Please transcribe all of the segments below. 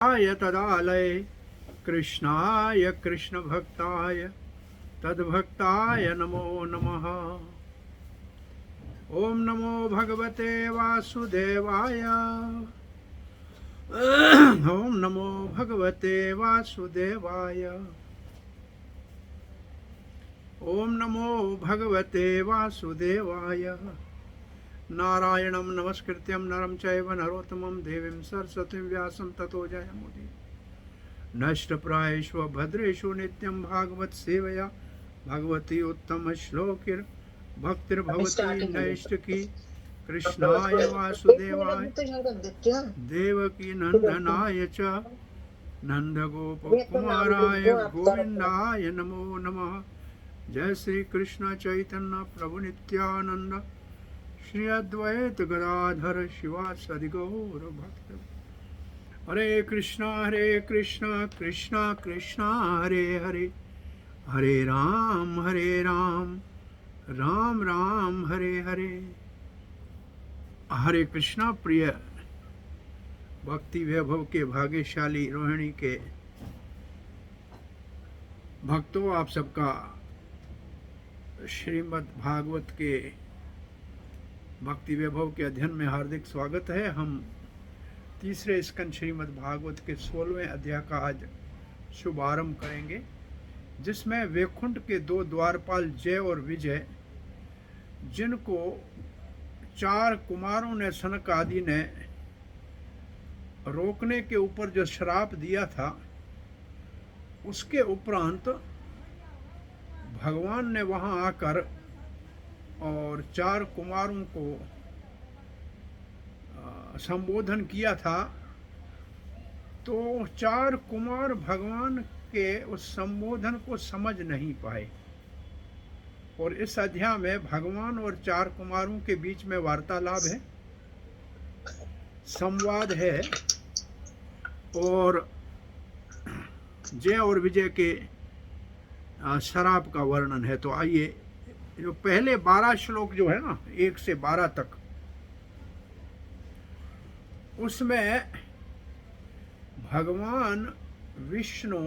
आय तदालय कृष्णाय कृष्णभक्ताय तद्भक्ताय नमो नमः। ओम नमो भगवते वासुदेवाय। ओम नमो भगवते वासुदेवाय। ओम नमो भगवते वासुदेवाय। नारायणं नमस्कृत्यं नरं चैव नरोत्तमं देवीं सरस्वतीं व्यासं ततो जयमुदीरये। नष्टप्रायेषु भद्रेषु नित्यं भागवत सेवया भगवती उत्तम श्लोकिर भक्तिर्भवती नैष्टिकी। कृष्णाय वासुदेवाय देवकी नंदनाय च नंदगोपकुमाराय गोविंदाय नमो नमः। जय श्री कृष्ण चैतन्य प्रभु नित्यानंद श्री अद्वैत गदाधर शिवासदि गौर भक्त। हरे कृष्णा कृष्णा कृष्णा हरे हरे, हरे राम राम राम हरे हरे। हरे कृष्णा। प्रिय भक्ति वैभव के भाग्यशाली रोहिणी के भक्तों, आप सबका श्रीमद् भागवत के भक्ति वैभव के अध्ययन में हार्दिक स्वागत है। हम तीसरे स्कंद श्रीमद् भागवत के 16वें अध्याय का आज शुभारंभ करेंगे, जिसमें वैकुंठ के दो द्वारपाल जय और विजय, जिनको 4 कुमारों ने सनक आदि ने रोकने के ऊपर जो श्राप दिया था, उसके उपरांत भगवान ने वहां आकर और 4 कुमारों को संबोधन किया था। तो 4 कुमार भगवान के उस संबोधन को समझ नहीं पाए, और इस अध्याय में भगवान और 4 कुमारों के बीच में वार्तालाप है, संवाद है, और जय और विजय के शराब का वर्णन है। तो आइए, जो पहले 12 श्लोक जो है ना, 1 से 12 तक, उसमें भगवान विष्णु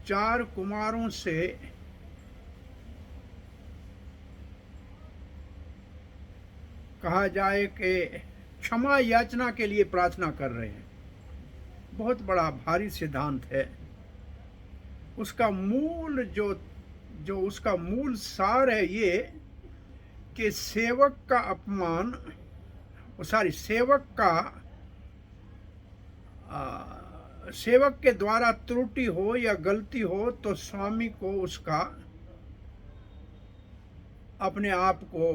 4 कुमारों से कहा जाए कि क्षमा याचना के लिए प्रार्थना कर रहे हैं। बहुत बड़ा भारी सिद्धांत है। उसका मूल जो उसका मूल सार है ये कि सेवक का अपमान, सेवक के द्वारा त्रुटि हो या गलती हो तो स्वामी को उसका अपने आप को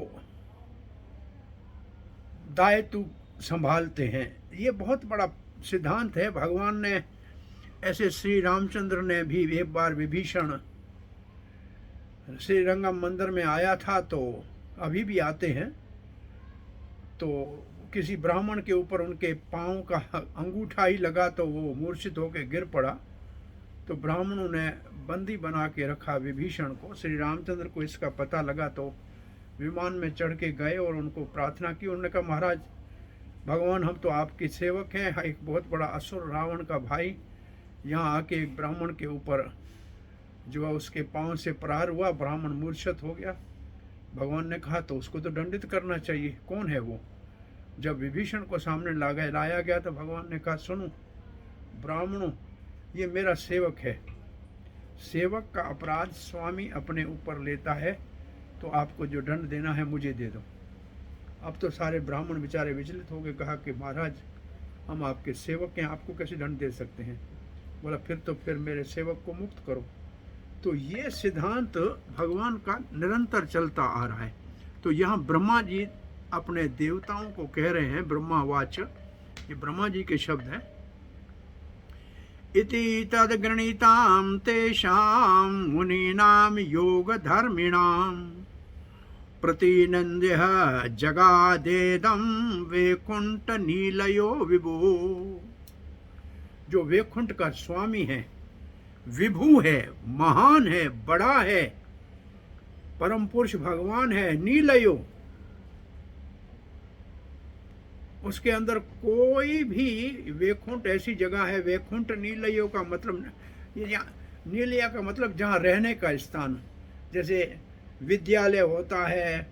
दायित्व संभालते हैं। ये बहुत बड़ा सिद्धांत है। भगवान ने ऐसे, श्री रामचंद्र ने भी एक बार विभीषण श्री रंगम मंदिर में आया था, तो अभी भी आते हैं, तो किसी ब्राह्मण के ऊपर उनके पांव का अंगूठा ही लगा तो वो मूर्छित होकर गिर पड़ा। तो ब्राह्मणों ने बंदी बना के रखा विभीषण को। श्री रामचंद्र को इसका पता लगा तो विमान में चढ़ के गए और उनको प्रार्थना की। उन्होंने कहा, महाराज भगवान, हम तो आपके सेवक हैं। एक बहुत बड़ा असुर रावण का भाई यहाँ आके एक ब्राह्मण के ऊपर जो है उसके पांव से प्रहार हुआ, ब्राह्मण मूर्छित हो गया। भगवान ने कहा तो उसको तो दंडित करना चाहिए। कौन है वो? जब विभीषण को सामने लाया गया तो भगवान ने कहा, सुनो ब्राह्मणों, ये मेरा सेवक है। सेवक का अपराध स्वामी अपने ऊपर लेता है, तो आपको जो दंड देना है मुझे दे दो। अब तो सारे ब्राह्मण बेचारे विचलित हो गए। कहा कि महाराज, हम आपके सेवक हैं, आपको कैसे दंड दे सकते हैं? बोला, फिर मेरे सेवक को मुक्त करो। तो ये सिद्धांत भगवान का निरंतर चलता आ रहा है। तो यहाँ ब्रह्मा जी अपने देवताओं को कह रहे हैं, ब्रह्मावाच, ये ब्रह्मा जी के शब्द हैं, इति तद्गृणीतां तेषां मुनीनां योगधर्मिणां प्रतिनन्द्यः जगादेदं वैकुंठ नीलयो विभो। जो वैकुंठ का स्वामी है, विभु है, महान है, बड़ा है, परम पुरुष भगवान है, नीलयो, उसके अंदर कोई भी वैकुंठ ऐसी जगह है, वैकुंठ नीलयो का मतलब नीलया का मतलब जहाँ रहने का स्थान, जैसे विद्यालय होता है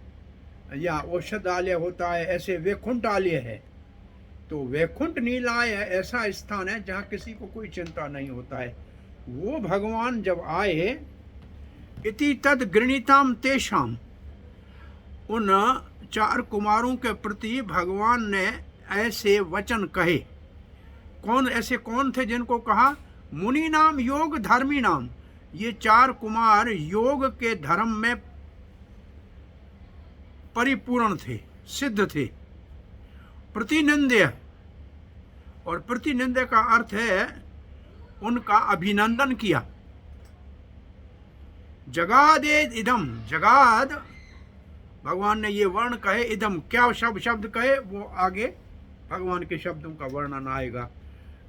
या औषधालय होता है, ऐसे वैकुंठालय है। तो वैकुंठ नीलाय ऐसा स्थान है जहाँ किसी को कोई चिंता नहीं होता है। वो भगवान जब आए, इति तद गृणीताम तेषाम, उन 4 कुमारों के प्रति भगवान ने ऐसे वचन कहे। ऐसे कौन थे जिनको कहा? मुनि नाम योग धर्मी नाम। ये 4 कुमार योग के धर्म में परिपूर्ण थे, सिद्ध थे। प्रतिनिंद्य, और प्रतिनिंद्य का अर्थ है उनका अभिनंदन किया। जगादे इदम, जगाद भगवान ने ये वर्ण कहे, इदम क्या शब्द कहे वो आगे भगवान के शब्दों का वर्णन आएगा।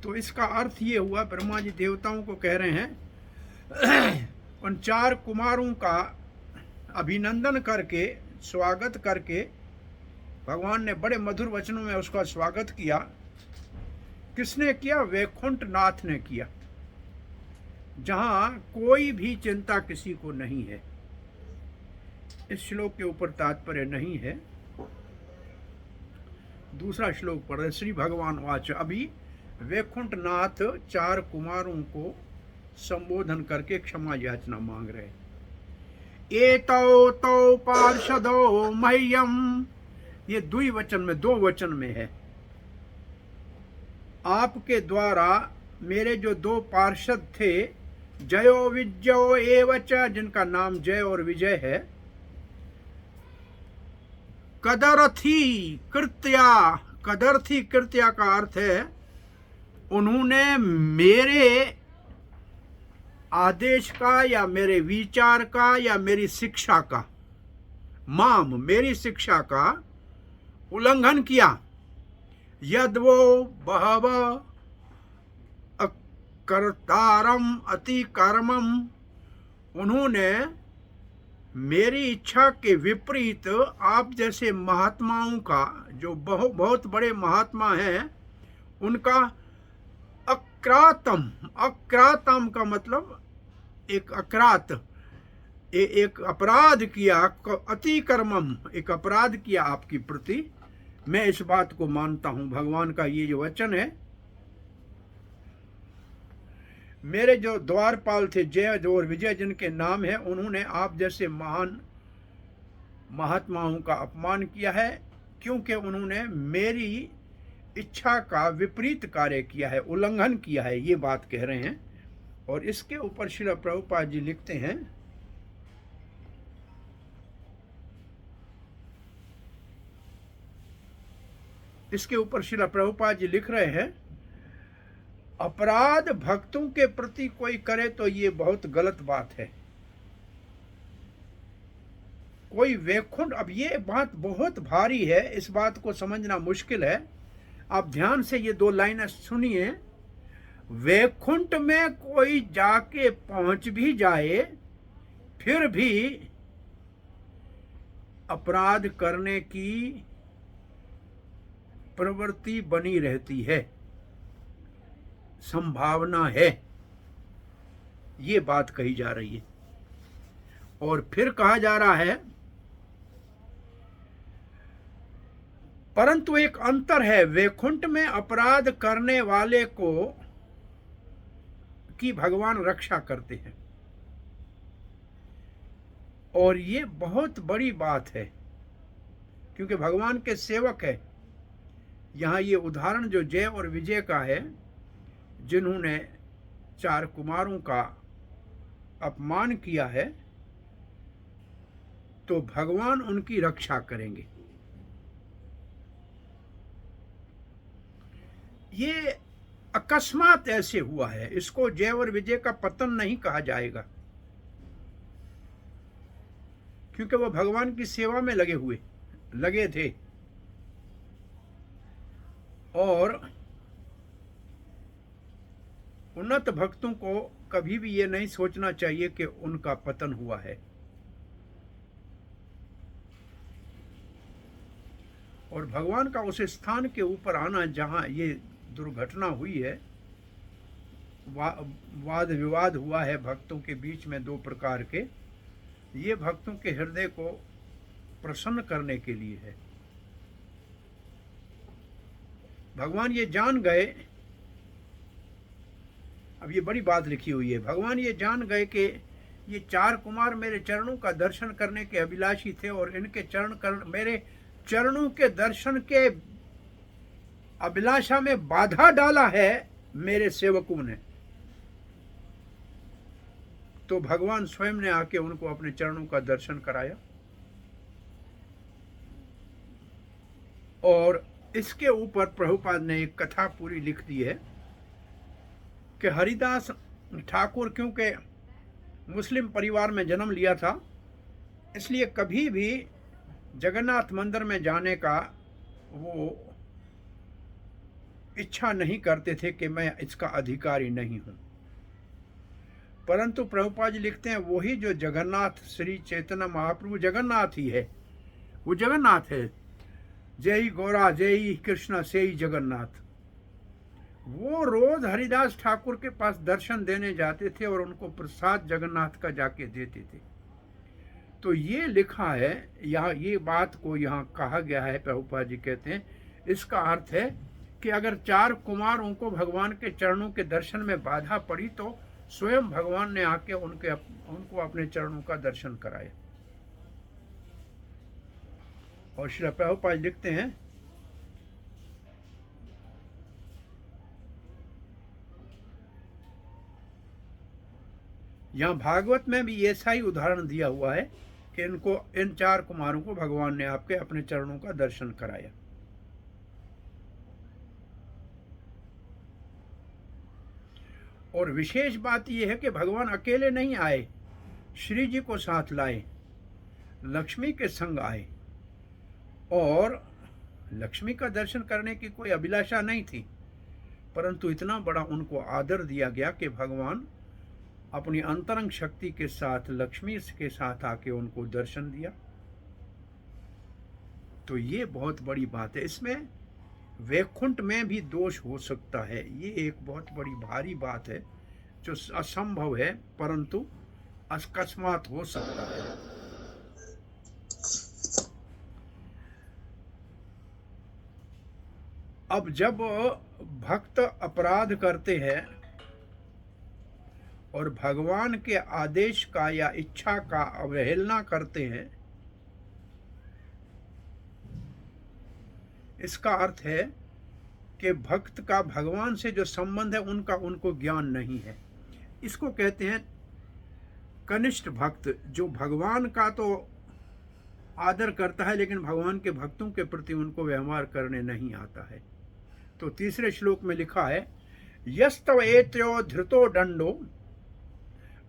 तो इसका अर्थ ये हुआ, ब्रह्मा जी देवताओं को कह रहे हैं, उन 4 कुमारों का अभिनंदन करके, स्वागत करके भगवान ने बड़े मधुर वचनों में उसका स्वागत किया। किसने किया? वैकुंठ नाथ ने किया, जहां कोई भी चिंता किसी को नहीं है। इस श्लोक के ऊपर तात्पर्य नहीं है। दूसरा श्लोक पढ़ रहे, श्री भगवान वाच। अभी वैकुंठ नाथ 4 कुमारों को संबोधन करके क्षमा याचना मांग रहे। एतौ तौ पार्षदो मह्यम, ये द्विवचन में, 2 वचन में है। आपके द्वारा मेरे जो 2 पार्षद थे, जयो विजयो एवच, जिनका नाम जय और विजय है, कदरथी कृत्या, कदरथी कृत्या का अर्थ है उन्होंने मेरे आदेश का या मेरे विचार का या मेरी शिक्षा का, माम मेरी शिक्षा का उल्लंघन किया। यद्वो बहव अकर्तारम अति कर्मम, उन्होंने मेरी इच्छा के विपरीत आप जैसे महात्माओं का, जो बहुत बड़े महात्मा हैं, उनका अक्रातम, अक्रातम का मतलब एक अक्रात, एक अपराध किया, अति कर्मम, एक अपराध किया आपकी प्रति। मैं इस बात को मानता हूं। भगवान का ये जो वचन है, मेरे जो द्वारपाल थे जय और विजय जिनके नाम है, उन्होंने आप जैसे महान महात्माओं का अपमान किया है, क्योंकि उन्होंने मेरी इच्छा का विपरीत कार्य किया है, उल्लंघन किया है, ये बात कह रहे हैं। और इसके ऊपर श्रील प्रभुपाद जी लिखते हैं, इसके ऊपर श्रील प्रभुपाद जी लिख रहे हैं, अपराध भक्तों के प्रति कोई करे तो ये बहुत गलत बात है। कोई वैकुंठ, अब ये बात बहुत भारी है, इस बात को समझना मुश्किल है। आप ध्यान से ये 2 लाइनें सुनिए। वैकुंठ में कोई जाके पहुंच भी जाए, फिर भी अपराध करने की प्रवृत्ति बनी रहती है, संभावना है, ये बात कही जा रही है। और फिर कहा जा रहा है, परंतु एक अंतर है, वैकुंठ में अपराध करने वाले को की भगवान रक्षा करते हैं, और ये बहुत बड़ी बात है, क्योंकि भगवान के सेवक है। यहाँ ये उदाहरण जो जय और विजय का है, जिन्होंने 4 कुमारों का अपमान किया है, तो भगवान उनकी रक्षा करेंगे। ये अकस्मात ऐसे हुआ है, इसको जय और विजय का पतन नहीं कहा जाएगा, क्योंकि वो भगवान की सेवा में लगे थे। और उन्नत भक्तों को कभी भी ये नहीं सोचना चाहिए कि उनका पतन हुआ है। और भगवान का उस स्थान के ऊपर आना जहाँ ये दुर्घटना हुई है, वाद विवाद हुआ है भक्तों के बीच में दो प्रकार के, ये भक्तों के हृदय को प्रसन्न करने के लिए है। भगवान ये जान गए, अब ये बड़ी बात लिखी हुई है, भगवान ये जान गए कि ये चार कुमार मेरे चरणों का दर्शन करने के अभिलाषी थे और इनके मेरे चरणों के दर्शन के अभिलाषा में बाधा डाला है मेरे सेवकों ने। तो भगवान स्वयं ने आके उनको अपने चरणों का दर्शन कराया। और इसके ऊपर प्रभुपाद ने एक कथा पूरी लिख दी है कि हरिदास ठाकुर क्योंकि मुस्लिम परिवार में जन्म लिया था, इसलिए कभी भी जगन्नाथ मंदिर में जाने का वो इच्छा नहीं करते थे कि मैं इसका अधिकारी नहीं हूँ। परंतु प्रभुपाद जी लिखते हैं वही जो जगन्नाथ श्री चैतन्य महाप्रभु जगन्नाथ ही है, वो जगन्नाथ है। जय गौरा जय कृष्ण से ही जगन्नाथ। वो रोज हरिदास ठाकुर के पास दर्शन देने जाते थे और उनको प्रसाद जगन्नाथ का जाके देते थे। तो ये लिखा है यहाँ, ये बात को यहाँ कहा गया है, प्रभुपाद जी कहते हैं इसका अर्थ है कि अगर चार कुमारों को भगवान के चरणों के दर्शन में बाधा पड़ी तो स्वयं भगवान ने आके उनको अपने चरणों का दर्शन कराया। और श्री प्रभुपाद लिखते हैं यहाँ भागवत में भी ऐसा ही उदाहरण दिया हुआ है कि इन चार कुमारों को भगवान ने आपके अपने चरणों का दर्शन कराया। और विशेष बात यह है कि भगवान अकेले नहीं आए, श्री जी को साथ लाए, लक्ष्मी के संग आए। और लक्ष्मी का दर्शन करने की कोई अभिलाषा नहीं थी, परंतु इतना बड़ा उनको आदर दिया गया कि भगवान अपनी अंतरंग शक्ति के साथ लक्ष्मी के साथ आके उनको दर्शन दिया। तो ये बहुत बड़ी बात है। इसमें वैकुंठ में भी दोष हो सकता है, ये एक बहुत बड़ी भारी बात है जो असंभव है परंतु अकस्मात हो सकता है। अब जब भक्त अपराध करते हैं और भगवान के आदेश का या इच्छा का अवहेलना करते हैं, इसका अर्थ है कि भक्त का भगवान से जो संबंध है उनको ज्ञान नहीं है। इसको कहते हैं कनिष्ठ भक्त, जो भगवान का तो आदर करता है लेकिन भगवान के भक्तों के प्रति उनको व्यवहार करने नहीं आता है। तो तीसरे श्लोक में लिखा है यस्तव एत्यो धृतो दंडो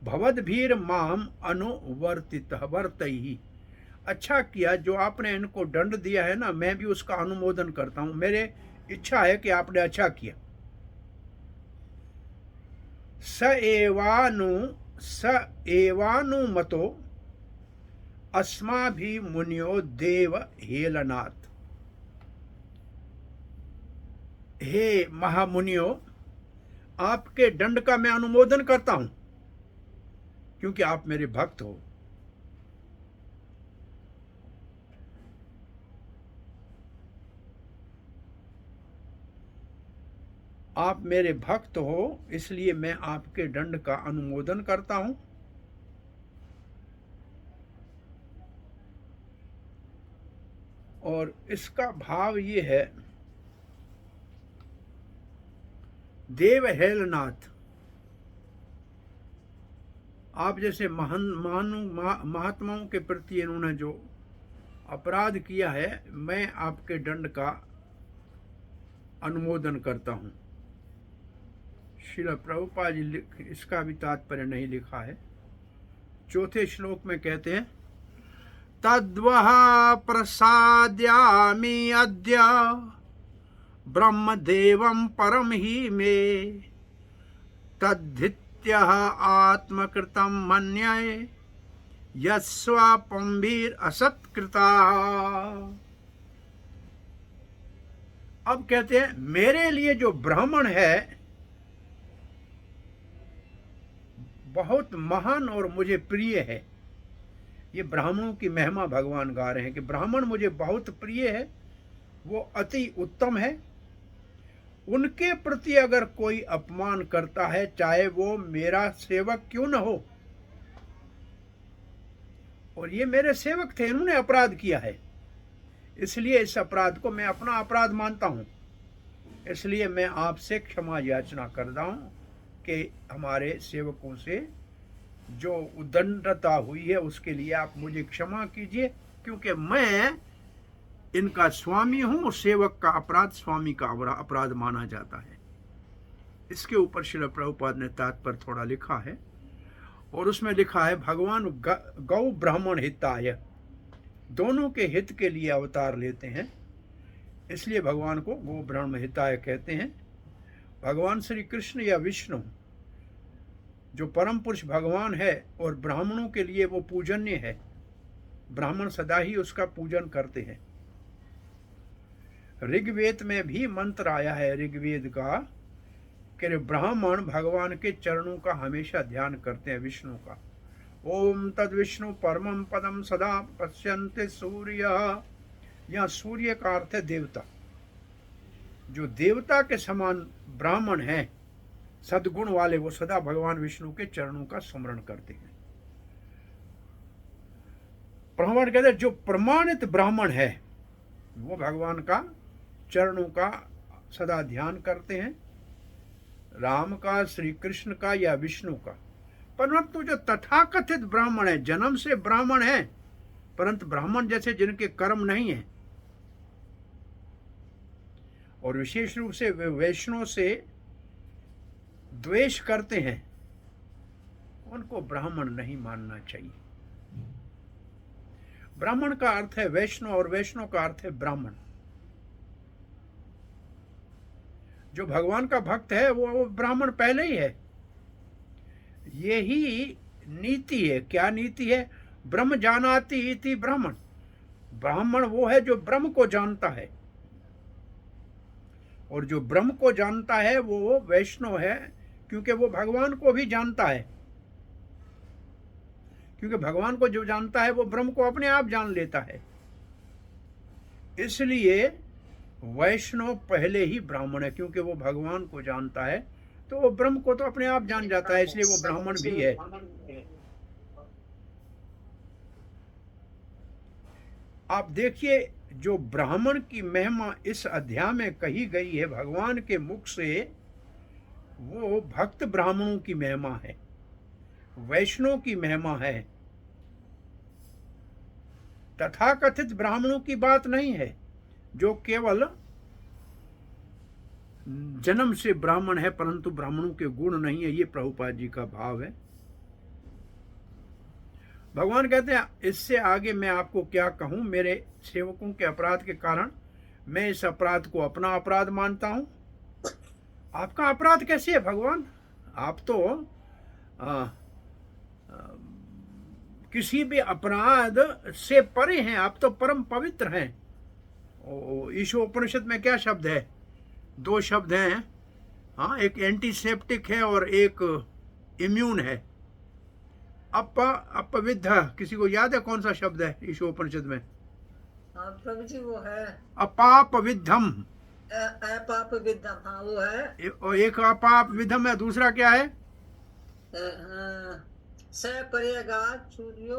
भवद्भीर माम अनुवर्तितः वर्तैहि। अच्छा किया जो आपने इनको दंड दिया है ना, मैं भी उसका अनुमोदन करता हूं, मेरे इच्छा है कि आपने अच्छा किया। स एवानुमतो अस्माभि मुनियो देव हेलनाथ। हे महामुनियो, आपके दंड का मैं अनुमोदन करता हूं क्योंकि आप मेरे भक्त हो। आप मेरे भक्त हो इसलिए मैं आपके दंड का अनुमोदन करता हूं। और इसका भाव ये है देव हेलनाथ। आप जैसे महात्माओं के प्रति इन्होंने जो अपराध किया है, मैं आपके दंड का अनुमोदन करता हूं। श्रील प्रभुपाद जी इसका भी तात्पर्य नहीं लिखा है। चौथे श्लोक में कहते हैं तद्वः प्रसाद्यामि अद्य ब्रह्मदेवं परम ही मे तद्धित्यः आत्मकृतं मन्ये यस्वापम्भिर असत्कृता। अब कहते हैं मेरे लिए जो ब्राह्मण है बहुत महान और मुझे प्रिय है। ये ब्राह्मणों की महिमा भगवान गा रहे हैं कि ब्राह्मण मुझे बहुत प्रिय है, वो अति उत्तम है। उनके प्रति अगर कोई अपमान करता है, चाहे वो मेरा सेवक क्यों न हो, और ये मेरे सेवक थे, इन्होंने अपराध किया है, इसलिए इस अपराध को मैं अपना अपराध मानता हूं। इसलिए मैं आपसे क्षमा याचना करता हूं कि हमारे सेवकों से जो उद्दंडता हुई है उसके लिए आप मुझे क्षमा कीजिए, क्योंकि मैं इनका स्वामी हूं। सेवक का अपराध स्वामी का अपराध माना जाता है। इसके ऊपर श्रील प्रभुपाद ने तात्पर्य थोड़ा लिखा है, और उसमें लिखा है भगवान गौ ब्राह्मण हिताय, दोनों के हित के लिए अवतार लेते हैं, इसलिए भगवान को गौ ब्राह्मण हिताय कहते हैं। भगवान श्री कृष्ण या विष्णु जो परम पुरुष भगवान है और ब्राह्मणों के लिए वो पूजनीय है, ब्राह्मण सदा ही उसका पूजन करते हैं। ऋग्वेद में भी मंत्र आया है, ऋग्वेद का, कि ब्राह्मण भगवान के चरणों का हमेशा ध्यान करते हैं, विष्णु का। ओम तद विष्णु परमं पदम सदा पश्यन्ते सूर्य, यहाँ सूर्य का अर्थ है देवता। जो देवता के समान ब्राह्मण हैं, सद्गुण वाले, वो सदा भगवान विष्णु के चरणों का स्मरण करते हैं। ब्राह्मण कहते हैं जो प्रमाणित ब्राह्मण है वो भगवान का चरणों का सदा ध्यान करते हैं, राम का, श्री कृष्ण का या विष्णु का। परंतु जो तथाकथित ब्राह्मण है, जन्म से ब्राह्मण है परंतु ब्राह्मण जैसे जिनके कर्म नहीं है, और विशेष रूप से वे वैष्णव से द्वेष करते हैं, उनको ब्राह्मण नहीं मानना चाहिए। ब्राह्मण का अर्थ है वैष्णव और वैष्णव का अर्थ है ब्राह्मण। जो भगवान का भक्त है वो ब्राह्मण पहले ही है। यही नीति है। क्या नीति है? ब्रह्म जानाति इति ब्राह्मण। ब्राह्मण वो है जो ब्रह्म को जानता है, और जो ब्रह्म को जानता है वो वैष्णव है, क्योंकि वो भगवान को भी जानता है। क्योंकि भगवान को जो जानता है वो ब्रह्म को अपने आप जान लेता है। इसलिए वैष्णव पहले ही ब्राह्मण है, क्योंकि वो भगवान को जानता है, तो वो ब्रह्म को तो अपने आप जान जाता है, इसलिए वो ब्राह्मण भी है। आप देखिए जो ब्राह्मण की महिमा इस अध्याय में कही गई है भगवान के मुख से, वो भक्त ब्राह्मणों की महिमा है, वैष्णव की महिमा है। तथाकथित ब्राह्मणों की बात नहीं है जो केवल जन्म से ब्राह्मण है परंतु ब्राह्मणों के गुण नहीं है। ये प्रभुपाद जी का भाव है। भगवान कहते हैं इससे आगे मैं आपको क्या कहूं, मेरे सेवकों के अपराध के कारण मैं इस अपराध को अपना अपराध मानता हूं। आपका अपराध कैसे है भगवान? आप तो किसी भी अपराध से परे हैं, आप तो परम पवित्र हैं। ईशोपनिषद में क्या शब्द है? 2 शब्द हैं, हाँ, एक एंटीसेप्टिक है और एक इम्यून है। अपविद्ध, किसी को याद है कौन सा शब्द है ईशोपनिषद में? प्रभु जी वो है अपाप विद्धम। अपाप विद्धम, हाँ वो है। और एक अपाप विद्धम है, दूसरा क्या है? सपर्यगात सूर्यो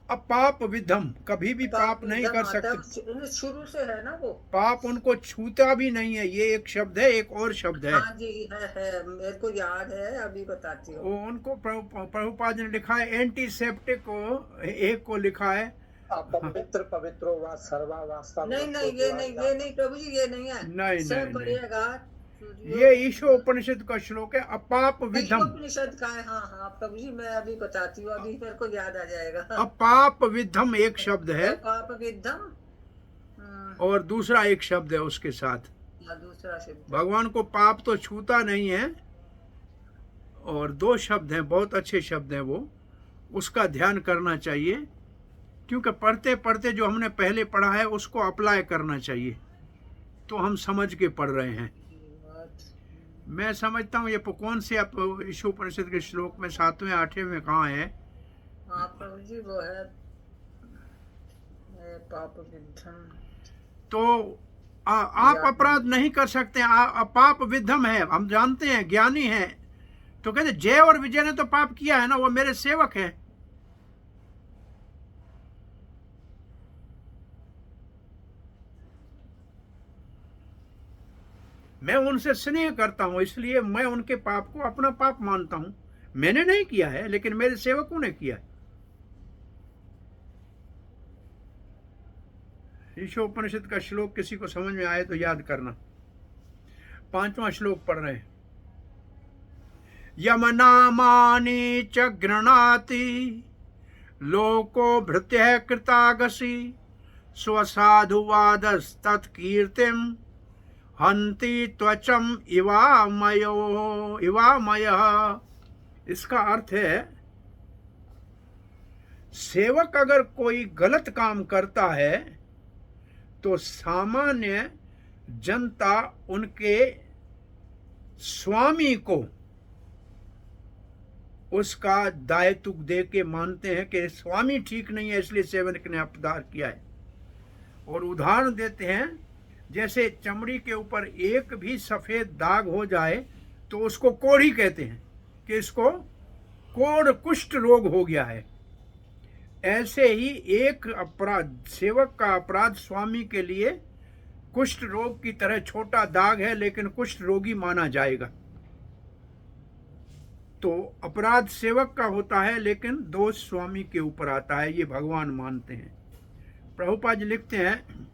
अपाप विद्धम, कभी भी पाप नहीं कर सकते। शुरू से है ना वो, पाप उनको छूता भी नहीं है। ये एक शब्द है। एक और शब्द है, हाँ जी है, मेरे को याद है, अभी बताती हूँ। उनको प्रभुपाद ने लिखा है एंटीसेप्टिक को, एक को लिखा है पवित्र पवित्रो वा सर्वा वास्ता। नहीं ये नहीं प्रभु जी, ये नहीं है। नहीं, ये ईशोपनिषद का श्लोक है, अपाप विद्धम। उपनिषद का है, हाँ प्रभु जी, मैं अभी बताती हूँ, अभी मेरे को याद आ जाएगा। अपाप विद्धम एक शब्द है, अपाप विद्धम, और दूसरा एक शब्द है उसके साथ। दूसरा शब्द, भगवान को पाप तो छूता नहीं है, और 2 शब्द हैं, बहुत अच्छे शब्द हैं वो, उसका ध्यान करना चाहिए। क्योंकि पढ़ते पढ़ते जो हमने पहले पढ़ा है उसको अप्लाई करना चाहिए, तो हम समझ के पढ़ रहे हैं। मैं समझता हूँ ये कौन से ईशो उपनिषद के श्लोक में 7वें 8वें में कहाँ है? हाँ प्रभु जी वो है पाप विद्धम। तो आप अपराध नहीं कर सकते, पाप विद्धम है, हम जानते हैं, ज्ञानी हैं। तो कहते जय और विजय ने तो पाप किया है ना, वो मेरे सेवक है। मैं उनसे स्नेह करता हूं, इसलिए मैं उनके पाप को अपना पाप मानता हूं। मैंने नहीं किया है, लेकिन मेरे सेवकों ने किया है। ईशोपनिषद का श्लोक किसी को समझ में आए तो याद करना। 5वां श्लोक पढ़ रहे हैं। यमनामानि च गृणाति लोको भृत्य कृतागसी स्वसाधुवादस्तत्कीर्तिम हंति त्वचम इवामयः। इसका अर्थ है, सेवक अगर कोई गलत काम करता है तो सामान्य जनता उनके स्वामी को उसका दायित्व दे के मानते हैं कि स्वामी ठीक नहीं है, इसलिए सेवक ने अपराध किया है। और उदाहरण देते हैं, जैसे चमड़ी के ऊपर एक भी सफेद दाग हो जाए तो उसको कोढ़ी कहते हैं कि इसको कोढ़ कुष्ठ रोग हो गया है। ऐसे ही एक अपराध, सेवक का अपराध स्वामी के लिए कुष्ठ रोग की तरह छोटा दाग है, लेकिन कुष्ठ रोगी माना जाएगा। तो अपराध सेवक का होता है, लेकिन दोष स्वामी के ऊपर आता है, ये भगवान मानते हैं। प्रभुपाद जी लिखते हैं,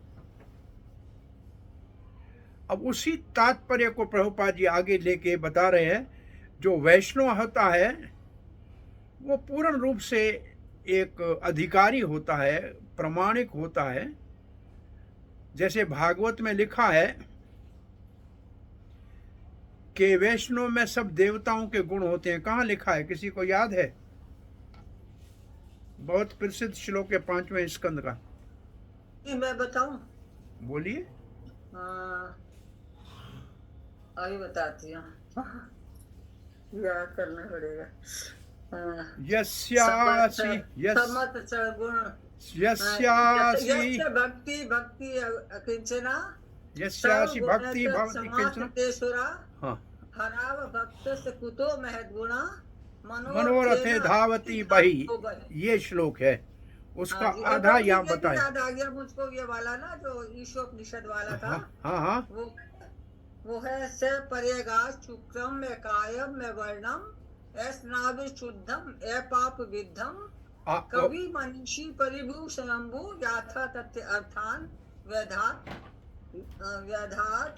अब उसी तात्पर्य को प्रभुपाद जी आगे लेके बता रहे हैं। जो वैष्णव होता है वो पूर्ण रूप से एक अधिकारी होता है, प्रामाणिक होता है। जैसे भागवत में लिखा है कि वैष्णव में सब देवताओं के गुण होते हैं। कहाँ लिखा है, किसी को याद है? बहुत प्रसिद्ध श्लोक है 5वें स्कंद का। मैं बताऊं? बोलिए। अभी बताती हूँ, याद करना पड़ेगा। यस्यासि भक्ति अकिंचना, यस्यासि भक्ति भवति किंचन, हाँ, हराव भक्त से कुतो महद्गुणा मनोरथे धावती बही। ये श्लोक है, उसका आधा यहाँ बताया। याद आ गया मुझको ये वाला ना, जो ईशोपनिषद वाला था। हाँ हाँ, वो है से परेगा शुक्रम में कायम में वर्णम स्नाभि शुद्धम ए पाप विद्धम कवि मनीषी परिभू स्वयंभू याथा तथ्य अर्थान व्यधात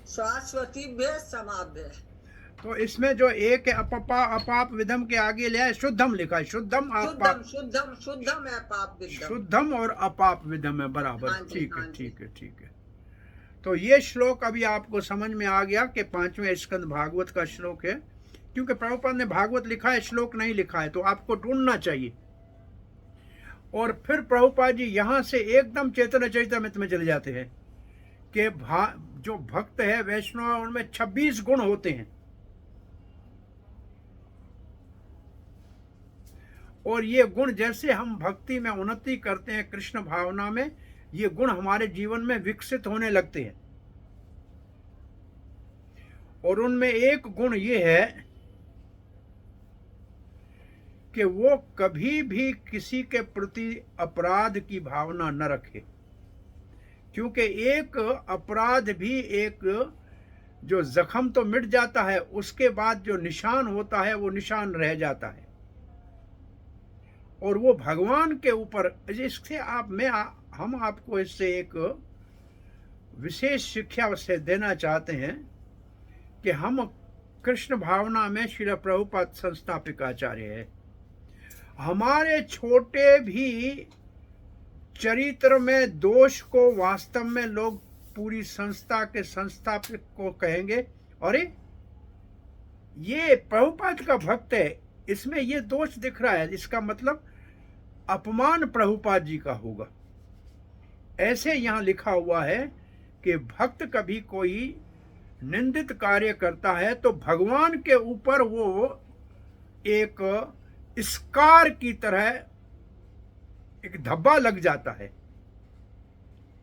शाश्वतीभ्य समाभ्य। तो इसमें जो एक अपाप विधम के आगे लिया है, शुद्धम लिखा है। शुद्धम शुद्धम है पाप विद्धम, शुद्धम और अपाप विधम है बराबर। ठीक है, ठीक है, ठीक है। तो ये श्लोक अभी आपको समझ में आ गया कि 5वें स्कंद भागवत का श्लोक है। क्योंकि प्रभुपाद ने भागवत लिखा है, श्लोक नहीं लिखा है, तो आपको ढूंढना चाहिए। और फिर प्रभुपाद जी यहाँ से एकदम चैतन्य चरितामृत में चले जाते हैं कि जो भक्त है वैष्णव, उनमें 26 गुण होते हैं। और ये गुण जैसे हम भक्ति में उन्नति करते हैं, कृष्ण भावना में, ये गुण हमारे जीवन में विकसित होने लगते हैं। और उनमें एक गुण ये है कि वो कभी भी किसी के प्रति अपराध की भावना न रखे। क्योंकि एक अपराध भी एक जो जख्म तो मिट जाता है, उसके बाद जो निशान होता है वो निशान रह जाता है। और वो भगवान के ऊपर, इससे हम आपको इससे एक विशेष शिक्षा से देना चाहते हैं कि हम कृष्ण भावना में श्रील प्रभुपाद संस्थापक आचार्य है। हमारे छोटे भी चरित्र में दोष को वास्तव में लोग पूरी संस्था के संस्थापक को कहेंगे, अरे ये प्रभुपाद का भक्त है, इसमें ये दोष दिख रहा है, इसका मतलब अपमान प्रभुपाद जी का होगा। ऐसे यहाँ लिखा हुआ है कि भक्त कभी कोई निंदित कार्य करता है तो भगवान के ऊपर वो एक स्कार की तरह एक धब्बा लग जाता है।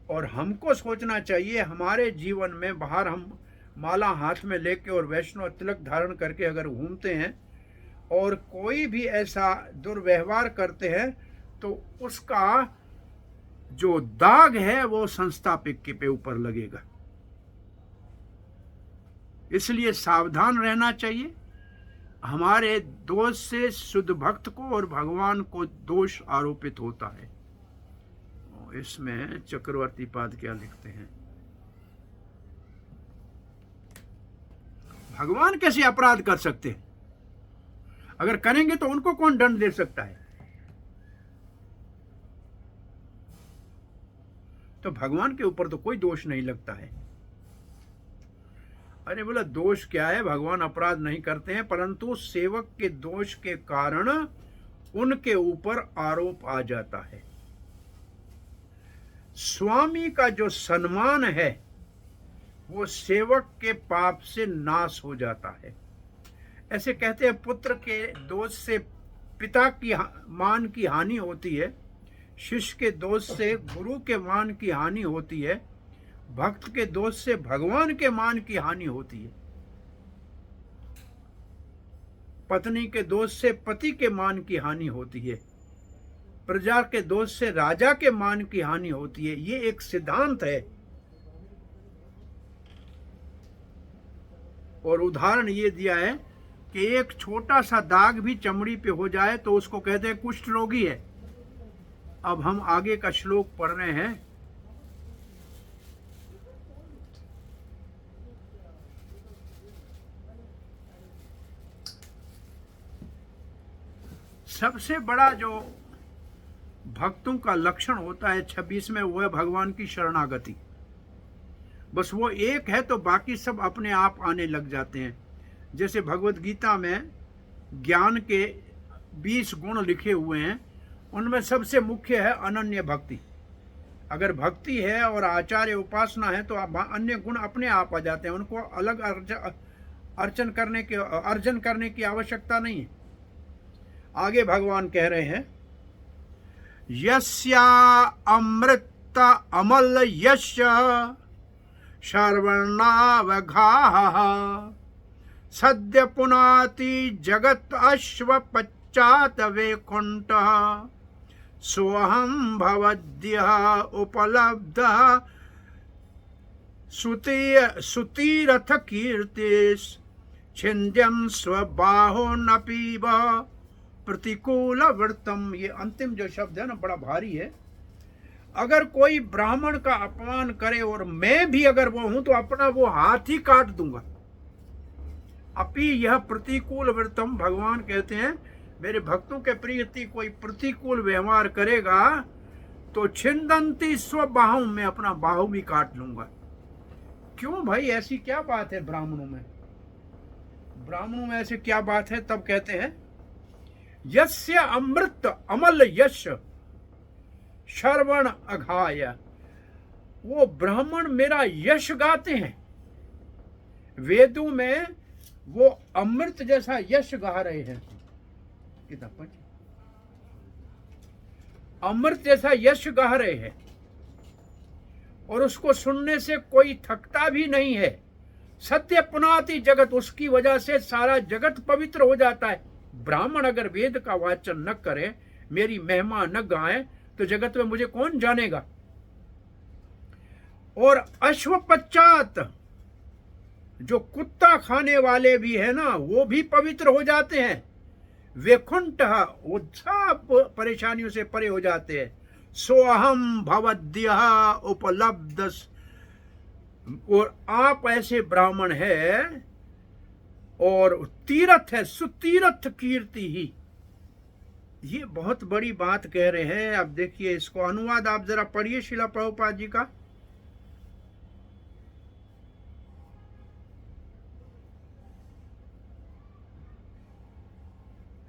और हमको सोचना चाहिए, हमारे जीवन में बाहर हम माला हाथ में लेके और वैष्णव तिलक धारण करके अगर घूमते हैं और कोई भी ऐसा दुर्व्यवहार करते हैं तो उसका जो दाग है वो संस्थापक के पे ऊपर लगेगा। इसलिए सावधान रहना चाहिए। हमारे दोष से शुद्ध भक्त को और भगवान को दोष आरोपित होता है। इसमें चक्रवर्ती पाद क्या लिखते हैं, भगवान कैसे अपराध कर सकते हैं? अगर करेंगे तो उनको कौन दंड दे सकता है? तो भगवान के ऊपर तो कोई दोष नहीं लगता है। अरे बोला दोष क्या है, भगवान अपराध नहीं करते हैं, परंतु सेवक के दोष के कारण उनके ऊपर आरोप आ जाता है। स्वामी का जो सम्मान है वो सेवक के पाप से नाश हो जाता है। ऐसे कहते हैं पुत्र के दोष से पिता की मान की हानि होती है, शिष्य के दोष से गुरु के मान की हानि होती है, भक्त के दोष से भगवान के मान की हानि होती है, पत्नी के दोष से पति के मान की हानि होती है, प्रजा के दोष से राजा के मान की हानि होती है। ये एक सिद्धांत है। और उदाहरण ये दिया है कि एक छोटा सा दाग भी चमड़ी पे हो जाए तो उसको कहते हैं कुष्ठ रोगी है। अब हम आगे का श्लोक पढ़ रहे हैं। सबसे बड़ा जो भक्तों का लक्षण होता है 26 में, वो है भगवान की शरणागति। बस वो एक है तो बाकी सब अपने आप आने लग जाते हैं। जैसे भगवत गीता में ज्ञान के 20 गुण लिखे हुए हैं, उनमें सबसे मुख्य है अनन्य भक्ति। अगर भक्ति है और आचार्य उपासना है तो अन्य गुण अपने आप आ जाते हैं, उनको अलग अर्चन करने की आवश्यकता नहीं है। आगे भगवान कह रहे हैं, यस्या अमृत अमल यश शर्वणावघाः सद्य पुनाति जगत अश्व पश्चात वैकुंठः सोऽहं भवद्यः उपलब्धः सुतीरथ कीर्तिस् छिन्द्यं स्वबाहो न पीब प्रतिकूल वृत्तम। ये अंतिम जो शब्द है ना, बड़ा भारी है। अगर कोई ब्राह्मण का अपमान करे और मैं भी अगर वो हूं तो अपना वो हाथ ही काट दूंगा। अपि यह प्रतिकूल वृत्तम, भगवान कहते हैं मेरे भक्तों के प्रति कोई प्रतिकूल व्यवहार करेगा तो छिंदंती स्वबाहु, में अपना बाहु भी काट लूंगा। क्यों भाई, ऐसी क्या बात है ब्राह्मणों में? ब्राह्मणों में ऐसी क्या बात है? तब कहते हैं यस्य अमृत अमल यश श्रवण अघाय, वो ब्राह्मण मेरा यश गाते हैं। वेदों में वो अमृत जैसा यश गा रहे हैं। कितना अमृत जैसा यश गा रहे हैं और उसको सुनने से कोई थकता भी नहीं है। सत्य पुनाति जगत, उसकी वजह से सारा जगत पवित्र हो जाता है। ब्राह्मण अगर वेद का वाचन न करे, मेरी महिमा न गाए, तो जगत में मुझे कौन जानेगा। और अश्व पश्चात, जो कुत्ता खाने वाले भी है ना, वो भी पवित्र हो जाते हैं। वैकुंठ, वो सब परेशानियों से परे हो जाते हैं। सोअहम भवद्यः उपलब्ध, और आप ऐसे ब्राह्मण है। और तीर्थ है, सुतीर्थ कीर्ति ही। ये बहुत बड़ी बात कह रहे हैं। अब देखिए इसको अनुवाद आप जरा पढ़िए श्रीला प्रभुपाद जी का।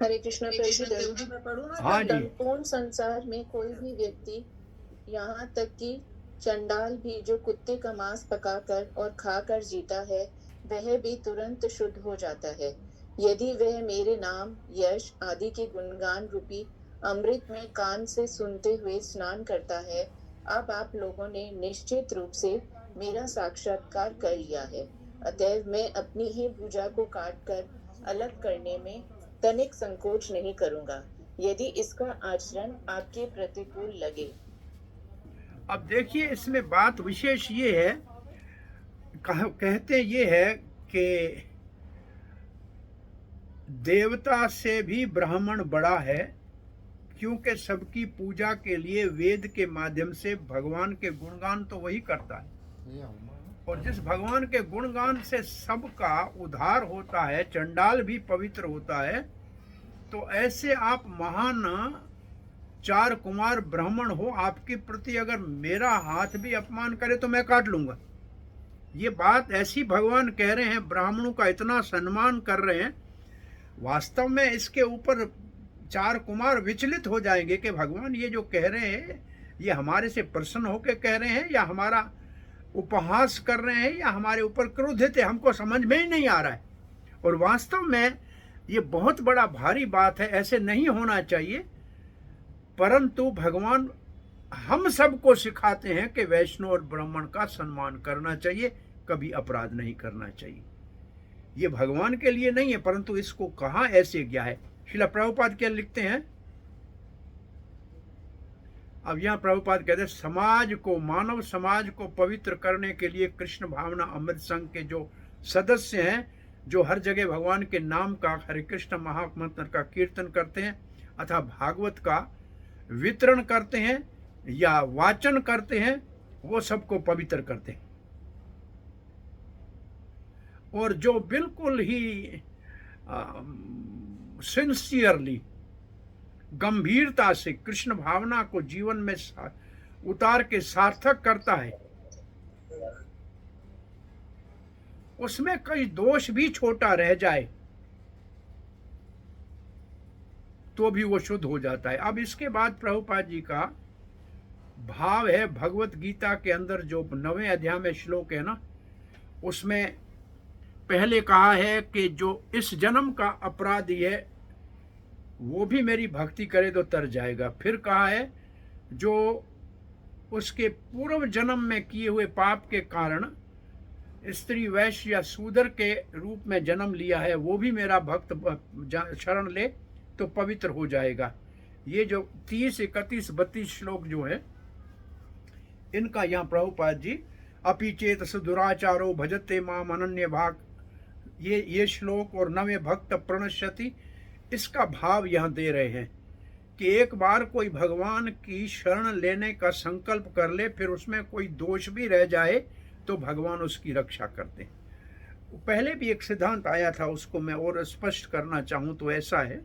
हरे कृष्ण प्रभु। मैं पढ़ूं ना? हाँ जी। संपूर्ण संसार में कोई भी व्यक्ति, यहाँ तक कि चंडाल भी, जो कुत्ते का मांस पकाकर और खाकर जीता है, वह भी तुरंत शुद्ध हो जाता है यदि वह मेरे नाम, यश आदि के गुणगान रूपी अमृत में कान से सुनते हुए स्नान करता है। अब आप लोगों ने निश्चित रूप से मेरा साक्षात्कार कर लिया है, अतएव मैं अपनी ही भुजा को काटकर अलग करने में तनिक संकोच नहीं करूंगा, यदि इसका आचरण आपके प्रतिकूल लगे। अब देखिए, इसमें बात विशेष ये है, कहते ये है कि देवता से भी ब्राह्मण बड़ा है, क्योंकि सबकी पूजा के लिए वेद के माध्यम से भगवान के गुणगान तो वही करता है, और जिस भगवान के गुणगान से सबका उद्धार होता है, चंडाल भी पवित्र होता है, तो ऐसे आप महान 4 कुमार ब्राह्मण हो, आपके प्रति अगर मेरा हाथ भी अपमान करे तो मैं काट लूंगा। ये बात ऐसी भगवान कह रहे हैं, ब्राह्मणों का इतना सम्मान कर रहे हैं। वास्तव में इसके ऊपर 4 कुमार विचलित हो जाएंगे कि भगवान ये जो कह रहे हैं, ये हमारे से प्रसन्न होकर कह रहे हैं, या हमारा उपहास कर रहे हैं, या हमारे ऊपर क्रोधित है, हमको समझ में ही नहीं आ रहा है। और वास्तव में ये बहुत बड़ा भारी बात है, ऐसे नहीं होना चाहिए। परंतु भगवान हम सबको सिखाते हैं कि वैष्णव और ब्राह्मण का सम्मान करना चाहिए, कभी अपराध नहीं करना चाहिए। ये भगवान के लिए नहीं है, परंतु इसको कहाँ ऐसे गया है। श्रील प्रभुपाद क्या लिखते हैं, अब यहाँ प्रभुपाद कहते हैं, समाज को, मानव समाज को पवित्र करने के लिए कृष्ण भावना अमृत संघ के जो सदस्य हैं, जो हर जगह भगवान के नाम का, हरे कृष्ण महामंत्र का कीर्तन करते हैं अथवा भागवत का वितरण करते हैं या वाचन करते हैं, वो सबको पवित्र करते हैं। और जो बिल्कुल ही सिंसियरली, गंभीरता से कृष्ण भावना को जीवन में उतार के सार्थक करता है, उसमें कई दोष भी छोटा रह जाए तो भी वो शुद्ध हो जाता है। अब इसके बाद प्रभुपाद जी का भाव है, भगवत गीता के अंदर जो 9वें अध्याय में श्लोक है ना, उसमें पहले कहा है कि जो इस जन्म का अपराधी है वो भी मेरी भक्ति करे तो तर जाएगा। फिर कहा है जो उसके पूर्व जन्म में किए हुए पाप के कारण स्त्री, वैश्य या शूद्र के रूप में जन्म लिया है, वो भी मेरा भक्त शरण ले तो पवित्र हो जाएगा। ये जो 30, 31, 32 श्लोक जो है, इनका यहाँ प्रभुपाद जी अपि चेत दुराचारो भजते माम अनन्य भाग, ये श्लोक और 9वें भक्त प्रणश्यति, इसका भाव यहाँ दे रहे हैं कि एक बार कोई भगवान की शरण लेने का संकल्प कर ले, फिर उसमें कोई दोष भी रह जाए तो भगवान उसकी रक्षा करते हैं। पहले भी एक सिद्धांत आया था, उसको मैं और स्पष्ट करना चाहूँ तो ऐसा है।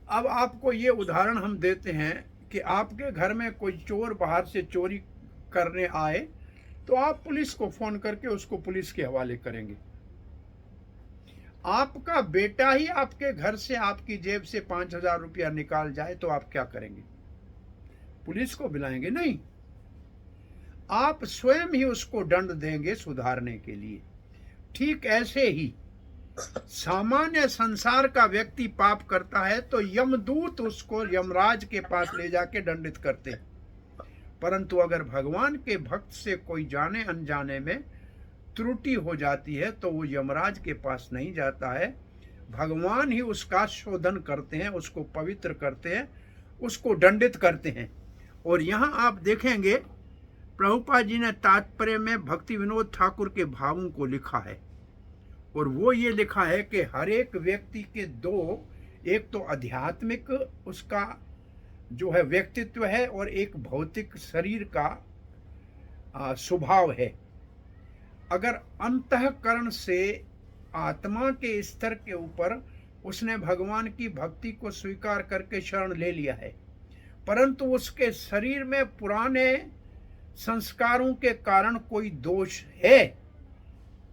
अब आपको ये उदाहरण हम देते हैं कि आपके घर में कोई चोर बाहर से चोरी करने आए तो आप पुलिस को फोन करके उसको पुलिस के हवाले करेंगे। आपका बेटा ही आपके घर से आपकी जेब से 5,000 रुपया निकाल जाए तो आप क्या करेंगे? पुलिस को बुलाएंगे? नहीं, आप स्वयं ही उसको दंड देंगे सुधारने के लिए। ठीक ऐसे ही सामान्य संसार का व्यक्ति पाप करता है तो यमदूत उसको यमराज के पास ले जाके दंडित करते हैं, परंतु अगर भगवान के भक्त से कोई जाने अनजाने में त्रुटि हो जाती है तो वो यमराज के पास नहीं जाता है, भगवान ही उसका शोधन करते हैं, उसको पवित्र करते हैं, उसको दंडित करते हैं। और यहाँ आप देखेंगे प्रभुपाद जी ने तात्पर्य में भक्ति विनोद ठाकुर के भावों को लिखा है, और वो ये लिखा है कि हर एक व्यक्ति के दो, एक तो आध्यात्मिक उसका जो है व्यक्तित्व है और एक भौतिक शरीर का स्वभाव है। अगर अंतःकरण से आत्मा के स्तर के ऊपर उसने भगवान की भक्ति को स्वीकार करके शरण ले लिया है, परंतु उसके शरीर में पुराने संस्कारों के कारण कोई दोष है,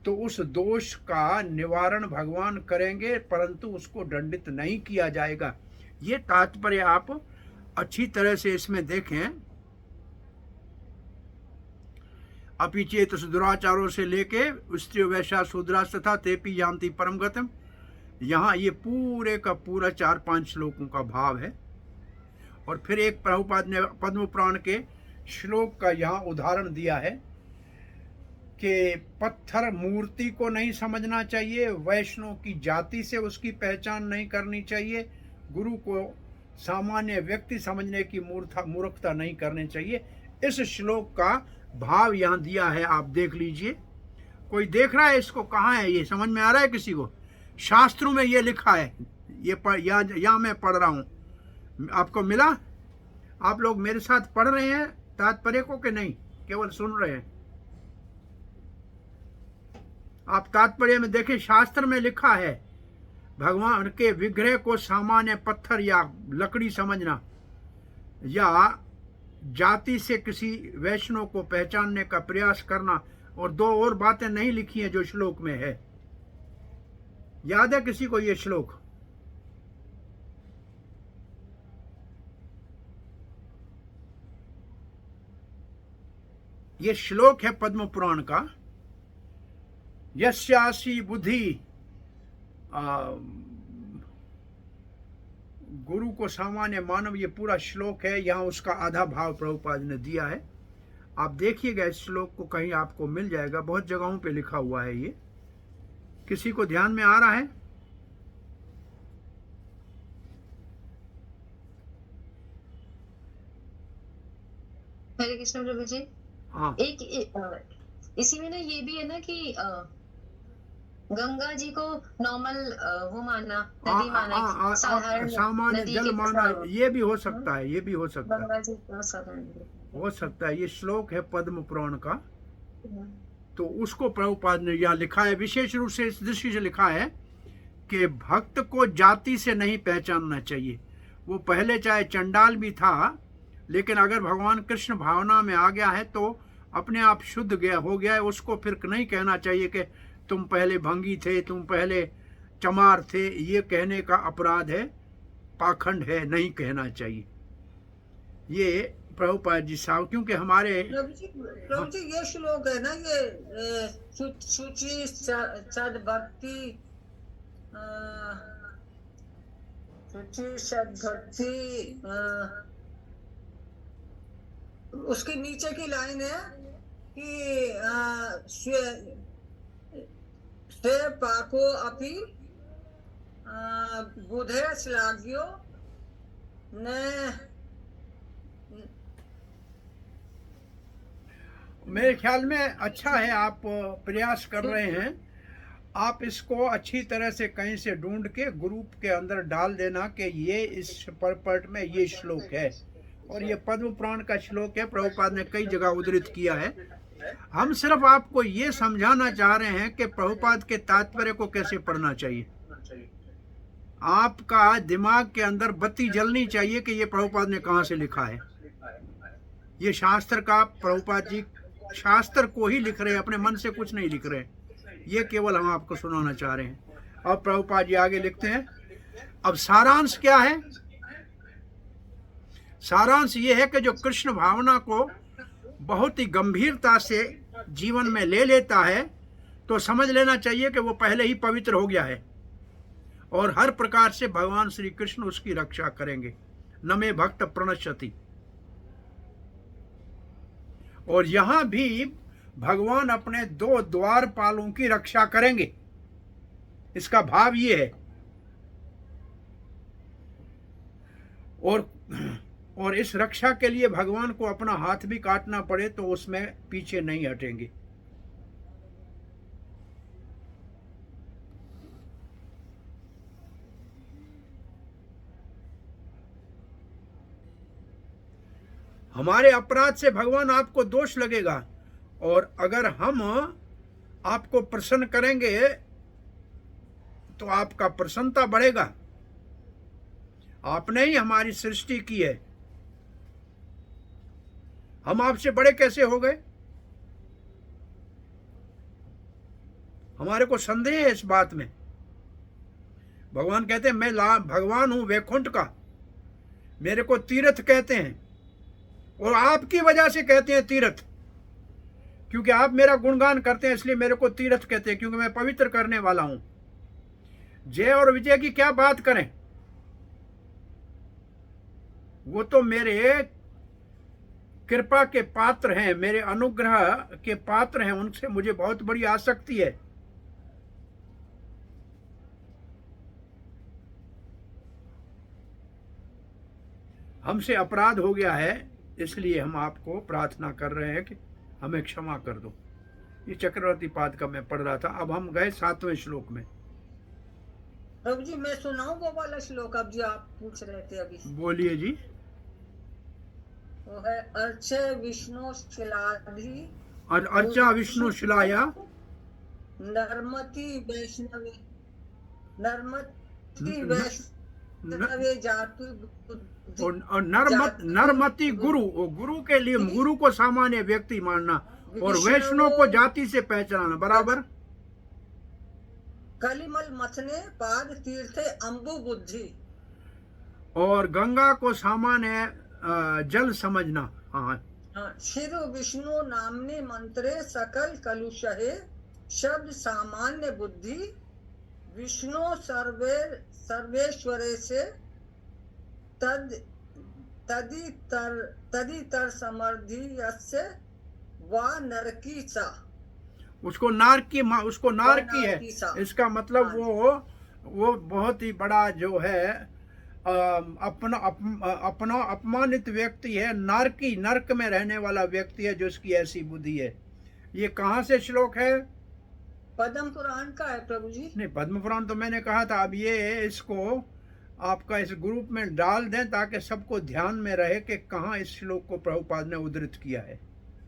तो उस दोष का निवारण भगवान करेंगे, परंतु उसको दंडित नहीं किया जाएगा। ये तात्पर्य आप अच्छी तरह से इसमें देखें। अपि चेत दुराचारों से लेके स्त्री वैश्या शूद्रास तथा तेपी यान्ति परम गतिम, यहाँ ये पूरे का पूरा 4-5 श्लोकों का भाव है। और फिर एक प्रभुपाद ने पद्म पुराण के श्लोक का यहाँ उदाहरण दिया है कि पत्थर मूर्ति को नहीं समझना चाहिए, वैष्णव की जाति से उसकी पहचान नहीं करनी चाहिए, गुरु को सामान्य व्यक्ति समझने की मूर्खता नहीं करनी चाहिए। इस श्लोक का भाव यहाँ दिया है, आप देख लीजिए। कोई देख रहा है इसको? कहाँ है ये? समझ में आ रहा है किसी को? शास्त्रों में ये लिखा है, ये यहाँ मैं पढ़ रहा हूँ। आपको मिला? आप लोग मेरे साथ पढ़ रहे हैं तात्पर्य को कि नहीं, केवल सुन रहे हैं? आप तात्पर्य में देखें, शास्त्र में लिखा है भगवान के विग्रह को सामान्य पत्थर या लकड़ी समझना या जाति से किसी वैष्णव को पहचानने का प्रयास करना, और 2 और बातें नहीं लिखी हैं जो श्लोक में है। याद है किसी को ये श्लोक? ये श्लोक है पद्म पुराण का, यस्यासी बुद्धि, गुरु को सामान्य मानव, ये पूरा श्लोक है। यहाँ उसका आधा भाव प्रभुपाद ने दिया है। आप देखिएगा इस श्लोक को, कहीं आपको मिल जाएगा, बहुत जगहों पे लिखा हुआ है ये। किसी को ध्यान में आ रहा है? हरे कृष्ण प्रभु जी। हाँ, इसी में ना ये भी है ना कि गंगा जी को नॉर्मल वो माना, नदी माना, साधारण सामान्य नदी जल के माना, जैसा। ये भी हो सकता है, ये भी हो सकता है, गंगा जी को साधारण हो सकता है। ये श्लोक है पद्म पुराण का, तो उसको प्रभुपाद ने यहाँ लिखा है, विशेष रूप से इस दृष्टि से लिखा है कि भक्त को जाति से नहीं पहचानना चाहिए। वो पहले चाहे चंडाल भी था, लेकिन अगर भगवान कृष्ण भावना में आ गया है तो अपने आप शुद्ध गया हो गया है। उसको फिर नहीं कहना चाहिए कि तुम पहले भंगी थे, तुम पहले चमार थे। ये कहने का अपराध है, पाखंड है, नहीं कहना चाहिए। ये प्रभुपाद जी साहब, क्योंकि हमारे प्रभु जी ये श्लोक है ना, ये शुचि सद्भक्ति, शुचि सद्भक्ति, उसके नीचे की लाइन है कि स्वे पाको अपि बुधे श्लाघ्यो न। मेरे ख्याल में अच्छा है, आप प्रयास कर रहे हैं। आप इसको अच्छी तरह से कहीं से ढूंढ के ग्रुप के अंदर डाल देना कि ये इस परपट में ये श्लोक है, और ये पद्म पुराण का श्लोक है। प्रभुपाद ने कई जगह उद्धृत किया है। हम सिर्फ आपको ये समझाना चाह रहे हैं कि प्रभुपाद के तात्पर्य को कैसे पढ़ना चाहिए। आपका दिमाग के अंदर बत्ती जलनी चाहिए कि ये प्रभुपाद ने कहाँ से लिखा है। ये शास्त्र का, प्रभुपाद जी शास्त्र को ही लिख रहे हैं, अपने मन से कुछ नहीं लिख रहे। ये केवल हम आपको सुनाना चाह रहे हैं। अब प्रभुपाद जी आगे लिखते हैं। अब सारांश क्या है? सारांश ये है कि जो कृष्ण भावना को बहुत ही गंभीरता से जीवन में ले लेता है तो समझ लेना चाहिए कि वो पहले ही पवित्र हो गया है, और हर प्रकार से भगवान श्री कृष्ण उसकी रक्षा करेंगे। न मे भक्त प्रणश्यति। और यहां भी भगवान अपने 2 द्वारपालों की रक्षा करेंगे। इसका भाव ये है। और इस रक्षा के लिए भगवान को अपना हाथ भी काटना पड़े तो उसमें पीछे नहीं हटेंगे। हमारे अपराध से भगवान आपको दोष लगेगा, और अगर हम आपको प्रसन्न करेंगे तो आपका प्रसन्नता बढ़ेगा। आपने ही हमारी सृष्टि की है, हम आपसे बड़े कैसे हो गए? हमारे को संदेह है इस बात में। भगवान कहते हैं मैं भगवान हूं वैकुंठ का, मेरे को तीर्थ कहते हैं, और आपकी वजह से कहते हैं तीर्थ, क्योंकि आप मेरा गुणगान करते हैं इसलिए मेरे को तीर्थ कहते हैं, क्योंकि मैं पवित्र करने वाला हूं। जय और विजय की क्या बात करें, वो तो मेरे कृपा के पात्र हैं, मेरे अनुग्रह के पात्र हैं, उनसे मुझे बहुत बड़ी आसक्ति है। हमसे अपराध हो गया है, इसलिए हम आपको प्रार्थना कर रहे हैं कि हमें क्षमा कर दो। ये चक्रवर्ती पाद का मैं पढ़ रहा था। अब हम गए 7वें श्लोक में। प्रभु जी मैं सुनाऊं वो वाला श्लोक अब जो आप पूछ रहे थे अभी? बोलिए जी। वो है अर्चे विष्णु शिलाधि अर्चा विष्णु शिलाया नर्मति वैष्णवे जातु और नरमति गुरु, गुरु के लिए गुरु को सामान्य व्यक्ति मानना और वैष्णव को जाति से पहचानना बराबर। कलिमल मथने पाद तीर्थे अम्बु बुद्धि, और गंगा को सामान्य जल समझना। हाँ, शिव विष्णु नामने मंत्रे सकल कलुषहे शब्द सामान्य बुद्धि, विष्णु सर्वेश्वरे से तदितर समर्थि यस्य वा नरकी सा। उसको नारकी है। इसका मतलब वो बहुत ही बड़ा जो है अपना अपमानित व्यक्ति है, नारकी, नरक में रहने वाला व्यक्ति है जो इसकी ऐसी बुद्धि है। ये कहाँ से श्लोक है? पद्म पुराण का है प्रभु जी। नहीं, पद्म पुराण तो मैंने कहा था। अब ये इसको आपका इस ग्रुप में डाल दें ताकि सबको ध्यान में रहे कि कहाँ इस श्लोक को प्रभुपाद ने उद्धृत किया है।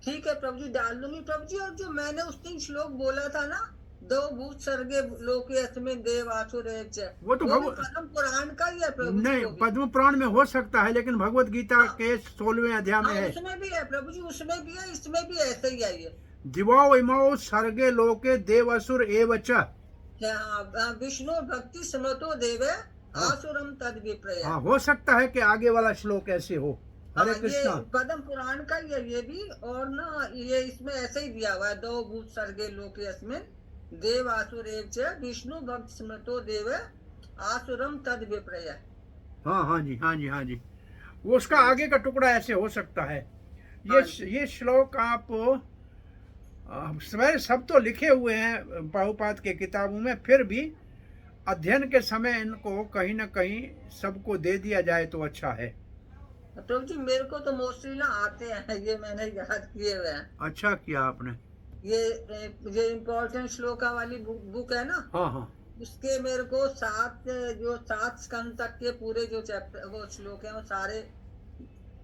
ठीक है प्रभु जी, डाल दूंगी प्रभु जी। और जो मैंने उस दिन श्लोक बोला था ना, दो भूत सर्गे लोके अस्मिन् देव आसुर एच, वो तो पद्म पुराण का ही है प्रभु जी। नहीं, पद्म पुराण में हो सकता है, लेकिन भगवत गीता के 16वें अध्याय में है। उसमें भी है प्रभु जी, उसमें भी है, इसमें भी ऐसे ही है। ये दिवाओ इमाओ सर्गे लोके देव असुर एव च, विष्णु भक्ति स्मृतो देवे आसुरम तद विप्रय। हाँ, हो सकता है कि आगे वाला श्लोक ऐसे हो। हरे कृष्णा। पद्म पुराण का ये भी, और ना ये इसमें ऐसे ही दिया हुआ है, दो भूत सर्गे लोके अस्मिन् देव आसुर एव च विष्णु भक्त स्मृतो देवे आसुरम तद विप्रय। हाँ जी, हाँ जी, हाँ जी, वो उसका आगे का टुकड़ा ऐसे हो सकता है। ये श्लोक आप सब तो लिखे हुए हैं प्रभुपाद के किताबों में, फिर भी अध्ययन के समय इनको कहीं न कहीं सबको दे दिया जाए तो अच्छा है। प्रभु जी मेरे को तो मोस्टली ना आते हैं, ये मैंने याद किए हुए हैं। अच्छा किया आपने। ये इम्पोर्टेंट श्लोका वाली बुक है ना, हाँ हाँ, उसके मेरे को 7 स्कंद तक के पूरे जो चैप्टर वो श्लोक हैं वो सारे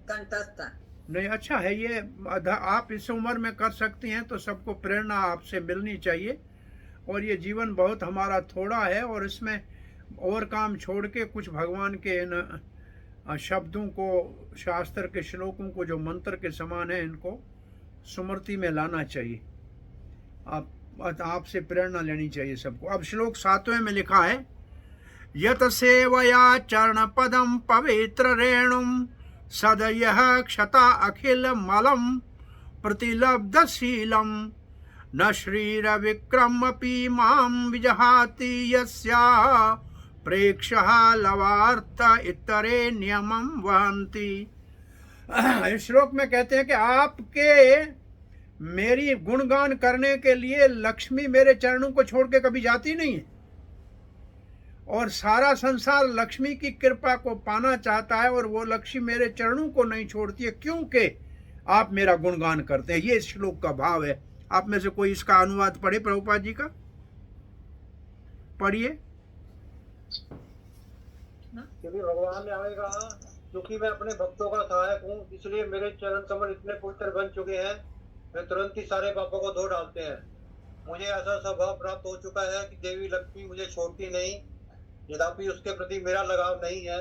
कंठस्थ हैं। नहीं, अच्छा है ये। आप इस उम्र में कर सकती हैं तो सबको प्रेरणा आपसे मिलनी चाहिए। और ये जीवन बहुत हमारा थोड़ा है, और इसमें और काम छोड़ के कुछ भगवान के इन शब्दों को, शास्त्र के श्लोकों को जो मंत्र के समान है, इनको स्मृति में लाना चाहिए। आपसे प्रेरणा लेनी चाहिए सबको। अब श्लोक 7वें में लिखा है, यत सेवया चरण पदम पवित्र रेणुम सदयः क्षता अखिल मलम प्रतिलब्धशीलम न श्रीर विक्रमपि मां विजहाति यस्या प्रेक्षः लवार्थ इतरे नियमं वहन्ति। इस श्लोक में कहते हैं कि आपके मेरी गुणगान करने के लिए लक्ष्मी मेरे चरणों को छोड़ के कभी जाती नहीं है, और सारा संसार लक्ष्मी की कृपा को पाना चाहता है, और वो लक्ष्मी मेरे चरणों को नहीं छोड़ती है क्योंकि आप मेरा गुणगान करते हैं। ये इस श्लोक का भाव है। आप में से कोई इसका अनुवाद पढ़े प्रभुपाद जी का? पढ़िए। क्योंकि भगवान ने आएगा, क्योंकि मैं अपने भक्तों का सहायक हूँ, इसलिए मेरे चरण कमल इतने पवित्र बन चुके हैं, वे तुरंत ही सारे पापों को धो डालते हैं। मुझे ऐसा स्वभाव प्राप्त हो चुका है कि देवी लक्ष्मी मुझे छोड़ती नहीं, यद्यपि उसके प्रति मेरा लगाव नहीं है,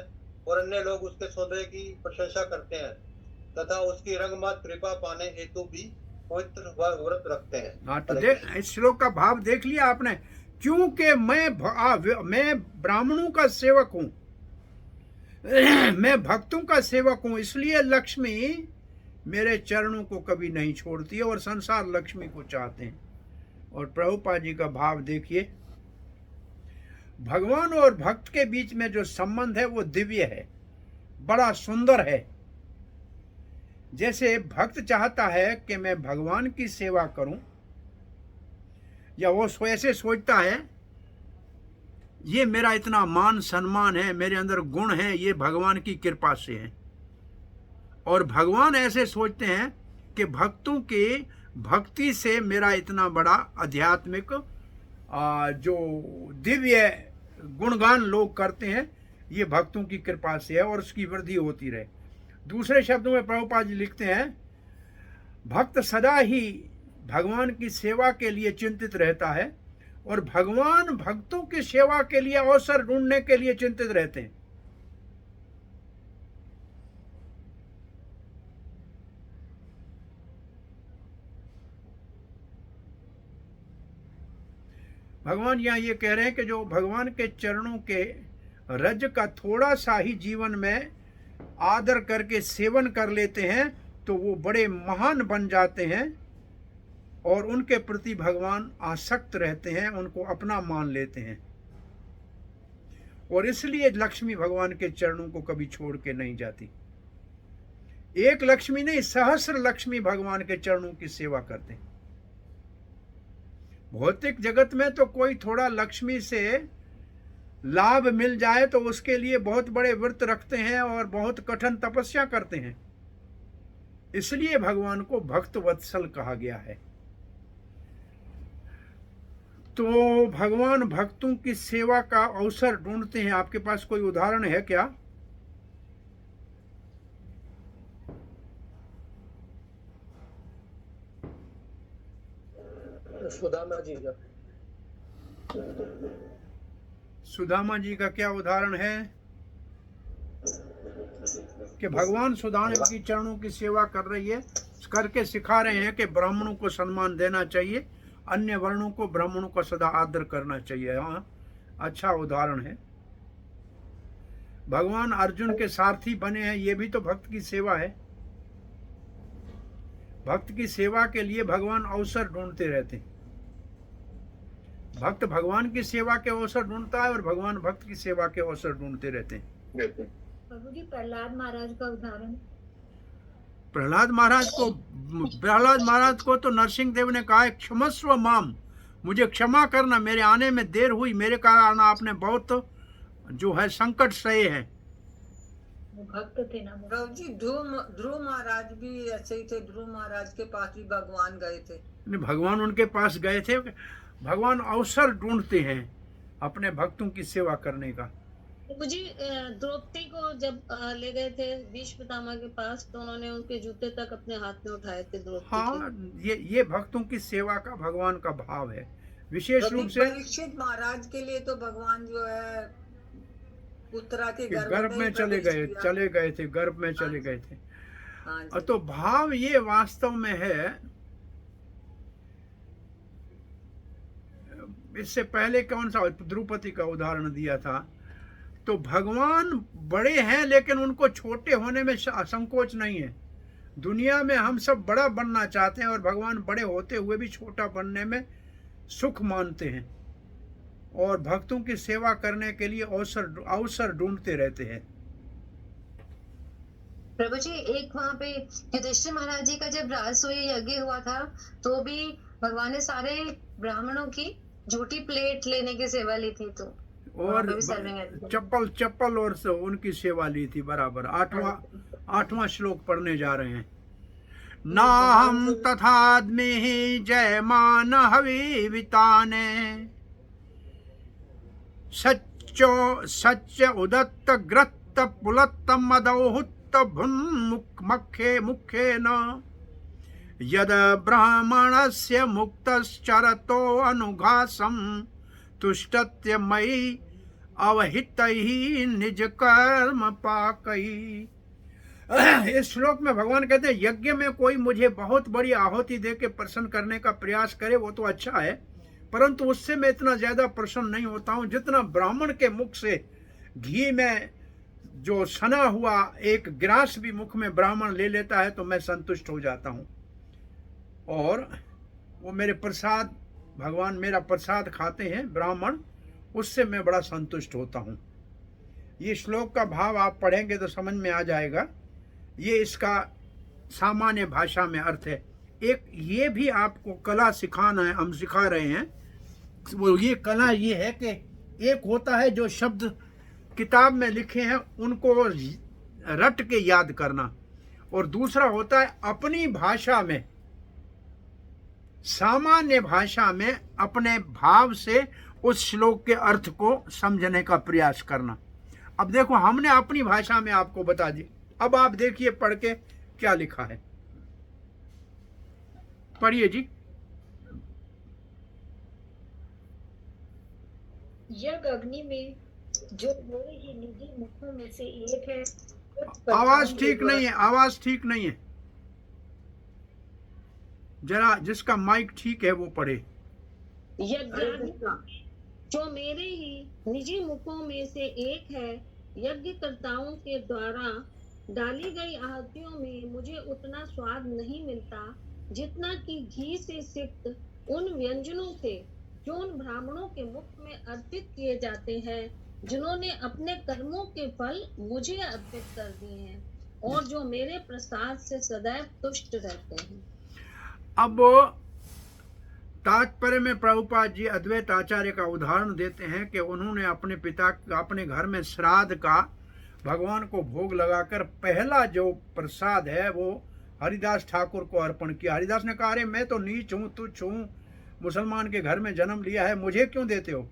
और अन्य लोग उसके सौंदर्य की प्रशंसा करते हैं तथा उसकी रंगमत कृपा पाने हेतु भी पवित्र व्रत रखते हैं। हाँ, तो देख, इस श्लोक का भाव देख लिया आपने। क्योंकि मैं ब्राह्मणों का सेवक हूँ, मैं भक्तों का सेवक हूँ, इसलिए लक्ष्मी मेरे चरणों को कभी नहीं छोड़ती है और संसार लक्ष्मी को चाहते हैं। और प्रभुपाद जी का भाव देखिए, भगवान और भक्त के बीच में जो संबंध है वो दिव्य है, बड़ा सुंदर है। जैसे भक्त चाहता है कि मैं भगवान की सेवा करूं, या वो ऐसे सोचता है ये मेरा इतना मान सम्मान है, मेरे अंदर गुण है, ये भगवान की कृपा से है। और भगवान ऐसे सोचते हैं कि भक्तों के भक्ति से मेरा इतना बड़ा आध्यात्मिक जो दिव्य गुणगान लोग करते हैं, ये भक्तों की कृपा से है और उसकी वृद्धि होती रहे। दूसरे शब्दों में प्रभुपाद जी लिखते हैं, भक्त सदा ही भगवान की सेवा के लिए चिंतित रहता है और भगवान भक्तों की सेवा के लिए अवसर ढूंढने के लिए चिंतित रहते हैं। भगवान यहाँ ये कह रहे हैं कि जो भगवान के चरणों के रज का थोड़ा सा ही जीवन में आदर करके सेवन कर लेते हैं तो वो बड़े महान बन जाते हैं और उनके प्रति भगवान आसक्त रहते हैं, उनको अपना मान लेते हैं। और इसलिए लक्ष्मी भगवान के चरणों को कभी छोड़ के नहीं जाती। एक लक्ष्मी नहीं, सहस्र लक्ष्मी भगवान के चरणों की सेवा करते हैं। भौतिक जगत में तो कोई थोड़ा लक्ष्मी से लाभ मिल जाए तो उसके लिए बहुत बड़े व्रत रखते हैं और बहुत कठिन तपस्या करते हैं। इसलिए भगवान को भक्त वत्सल कहा गया है। तो भगवान भक्तों की सेवा का अवसर ढूंढते हैं। आपके पास कोई उदाहरण है क्या? सुदामा जी का। सुदामा जी का क्या उदाहरण है कि भगवान सुदामा की चरणों की सेवा कर रही है, करके सिखा रहे हैं कि ब्राह्मणों को सम्मान देना चाहिए, अन्य वर्णों को ब्राह्मणों का सदा आदर करना चाहिए। हाँ, अच्छा उदाहरण है। भगवान अर्जुन के सारथी बने हैं, ये भी तो भक्त की सेवा है। भक्त की सेवा के लिए भगवान अवसर ढूंढते रहते हैं। भक्त भगवान की सेवा के अवसर ढूंढता है और भगवान भक्त की सेवा के अवसर ढूंढते रहते हैं। प्रभु जी, प्रहलाद महाराज का उदाहरण। प्रहलाद महाराज को तो नरसिंह देव ने कहा है, क्षमस्व माम, मुझे क्षमा करना, मेरे आने में देर हुई, मेरे कारण आपने बहुत जो है संकट सहे हैं। वो भक्त थे ना। प्रभु जी, ध्रुव महाराज भी ऐसे ही थे। ध्रुव महाराज के पास भी भगवान गए थे। भगवान उनके पास गए थे। भगवान अवसर ढूंढते हैं अपने भक्तों की सेवा करने का। प्रभु जी, द्रौपदी को जब ले गए थे भीष्म पितामह के पास, तो उन्होंने उनके जूते तक अपने हाथ में उठाए थे द्रौपदी के। हाँ, ये भक्तों की सेवा का भगवान का भाव है। विशेष रूप से परीक्षित महाराज के लिए तो भगवान जो है उत्तरा के गर्भ में चले गए थे, गर्भ में चले गए थे। हाँ, तो भाव ये वास्तव में है। इससे पहले कौन सा द्रौपदी का उदाहरण दिया था? तो भगवान बड़े हैं लेकिन उनको छोटे होने में संकोच नहीं है। दुनिया में हम सब बड़ा बनना चाहते हैं और भगवान बड़े होते हुए भी छोटा बनने में सुख मानते हैं और भक्तों की सेवा करने के लिए अवसर ढूंढते रहते हैं। प्रभु जी, एक वहाँ पे युधिष्ठिर महाराज जी का जब राजसूय यज्ञ हुआ था तो भी भगवान ने सारे ब्राह्मणों की झूठी प्लेट लेने की सेवा ली थी, तो और चप्पल और उनकी सेवा ली थी बराबर। आठवां श्लोक पढ़ने जा रहे हैं। नाहं तथाद्मि जयमान हविविताने सच्च उदत्त ग्रत्त पुलत्त मदौहुत्त भुन्मुखे मुखे न यद ब्राह्मणस्य मुक्तश्चरतो अनुघासं तुष्टत्य मयि अवहितैः निज कर्म पाकैः। इस श्लोक में भगवान कहते हैं यज्ञ में कोई मुझे बहुत बड़ी आहुति दे के प्रसन्न करने का प्रयास करे वो तो अच्छा है, परंतु उससे मैं इतना ज्यादा प्रसन्न नहीं होता हूं जितना ब्राह्मण के मुख से घी में जो सना हुआ एक ग्रास भी मुख में ब्राह्मण ले लेता है तो मैं संतुष्ट हो जाता हूं, और वो मेरे प्रसाद, भगवान मेरा प्रसाद खाते हैं ब्राह्मण, उससे मैं बड़ा संतुष्ट होता हूं। ये श्लोक का भाव आप पढ़ेंगे तो समझ में आ जाएगा। ये इसका सामान्य भाषा में अर्थ है। एक ये भी आपको कला सिखाना है, हम सिखा रहे हैं। वो ये कला ये है कि एक होता है जो शब्द किताब में लिखे हैं उनको रट के याद करना, और दूसरा होता है अपनी भाषा में, सामान्य भाषा में अपने भाव से उस श्लोक के अर्थ को समझने का प्रयास करना। अब देखो हमने अपनी भाषा में आपको बता दी, अब आप देखिए पढ़ के क्या लिखा है, पढ़िए जी। यज्ञ अग्नि में जो मेरे ही निजी मुखों में से एक है। आवाज ठीक नहीं है, आवाज ठीक नहीं है, जरा जिसका माइक ठीक है वो पढ़े। यज्ञ जो मेरे ही निजी मुखों में से एक है, यज्ञकर्ताओं के द्वारा डाली गई आहुतियों में मुझे उतना स्वाद नहीं मिलता जितना कि घी से सिक्त उन व्यंजनों से जो उन ब्राह्मणों के मुख में अर्पित किए जाते हैं, जिन्होंने अपने कर्मों के फल मुझे अर्पित कर दिए हैं और जो मेरे प्रसाद से सदैव तुष्ट रहते हैं। अब तात्पर्य में प्रभुपाद जी अद्वैत आचार्य का उदाहरण देते हैं कि उन्होंने अपने पिता अपने घर में श्राद्ध का भगवान को भोग लगाकर पहला जो प्रसाद है वो हरिदास ठाकुर को अर्पण किया। हरिदास ने कहा अरे मैं तो नीच हूँ, तुच्छ हूँ, मुसलमान के घर में जन्म लिया है, मुझे क्यों देते हो?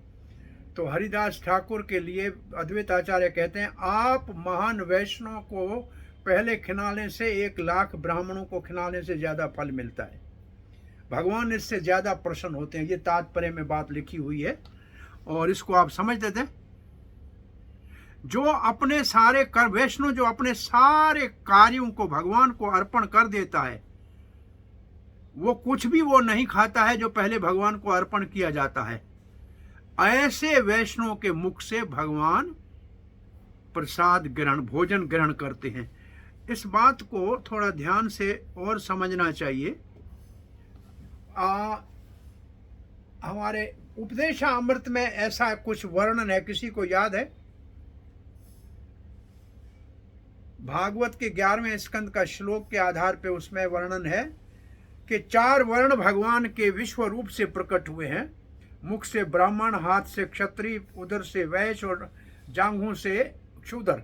तो हरिदास ठाकुर के लिए अद्वैत आचार्य कहते हैं आप महान वैष्णव को पहले खिलाने से 1 लाख ब्राह्मणों को खिलाने से ज्यादा फल मिलता है, भगवान इससे ज्यादा प्रसन्न होते हैं। ये तात्पर्य में बात लिखी हुई है और इसको आप समझ देते हैं। जो अपने सारे कर वैष्णव जो अपने सारे कार्यों को भगवान को अर्पण कर देता है वो कुछ भी वो नहीं खाता है जो पहले भगवान को अर्पण किया जाता है। ऐसे वैष्णव के मुख से भगवान प्रसाद ग्रहण, भोजन ग्रहण करते हैं। इस बात को थोड़ा ध्यान से और समझना चाहिए। हमारे उपदेशामृत में ऐसा कुछ वर्णन है, किसी को याद है? भागवत के 11वें स्कंद का श्लोक के आधार पे उसमें वर्णन है कि 4 वर्ण भगवान के विश्व रूप से प्रकट हुए हैं। मुख से ब्राह्मण, हाथ से क्षत्रिय, उदर से वैश्य और जांघों से शूद्र।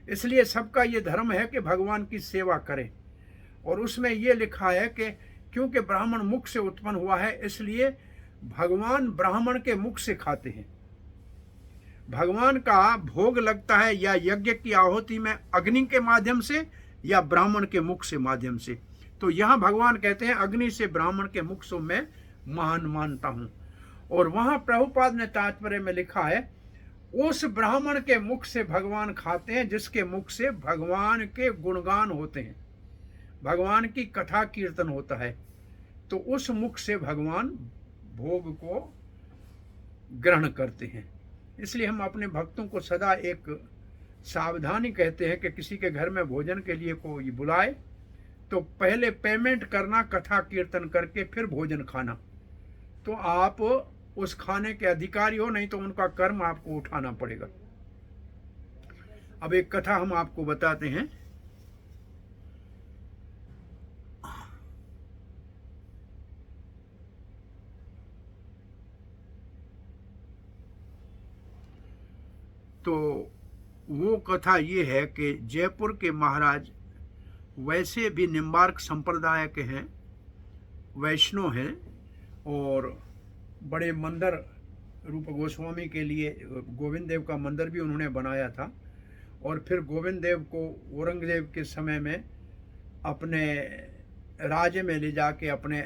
इसलिए सबका ये धर्म है कि भगवान की सेवा करें। और उसमें ये लिखा है कि क्योंकि ब्राह्मण मुख से उत्पन्न हुआ है इसलिए भगवान ब्राह्मण के मुख से खाते हैं। भगवान का भोग लगता है या यज्ञ की आहुति में अग्नि के माध्यम से या ब्राह्मण के मुख से माध्यम से। तो यहाँ भगवान कहते हैं अग्नि से ब्राह्मण के मुख से मैं महान मानता हूँ। और वहाँ प्रभुपाद ने तात्पर्य में लिखा है उस ब्राह्मण के मुख से भगवान खाते हैं जिसके मुख से भगवान के गुणगान होते हैं, भगवान की कथा कीर्तन होता है, तो उस मुख से भगवान भोग को ग्रहण करते हैं। इसलिए हम अपने भक्तों को सदा एक सावधानी कहते हैं कि किसी के घर में भोजन के लिए कोई बुलाए तो पहले पेमेंट करना कथा कीर्तन करके फिर भोजन खाना, तो आप उस खाने के अधिकारी हो, नहीं तो उनका कर्म आपको उठाना पड़ेगा। अब एक कथा हम आपको बताते हैं। तो वो कथा ये है कि जयपुर के महाराज वैसे भी निम्बार्क संप्रदाय के हैं, वैष्णव हैं, और बड़े मंदिर रूप गोस्वामी के लिए गोविंद देव का मंदिर भी उन्होंने बनाया था। और फिर गोविंद देव को औरंगजेब के समय में अपने राज्य में ले जाके अपने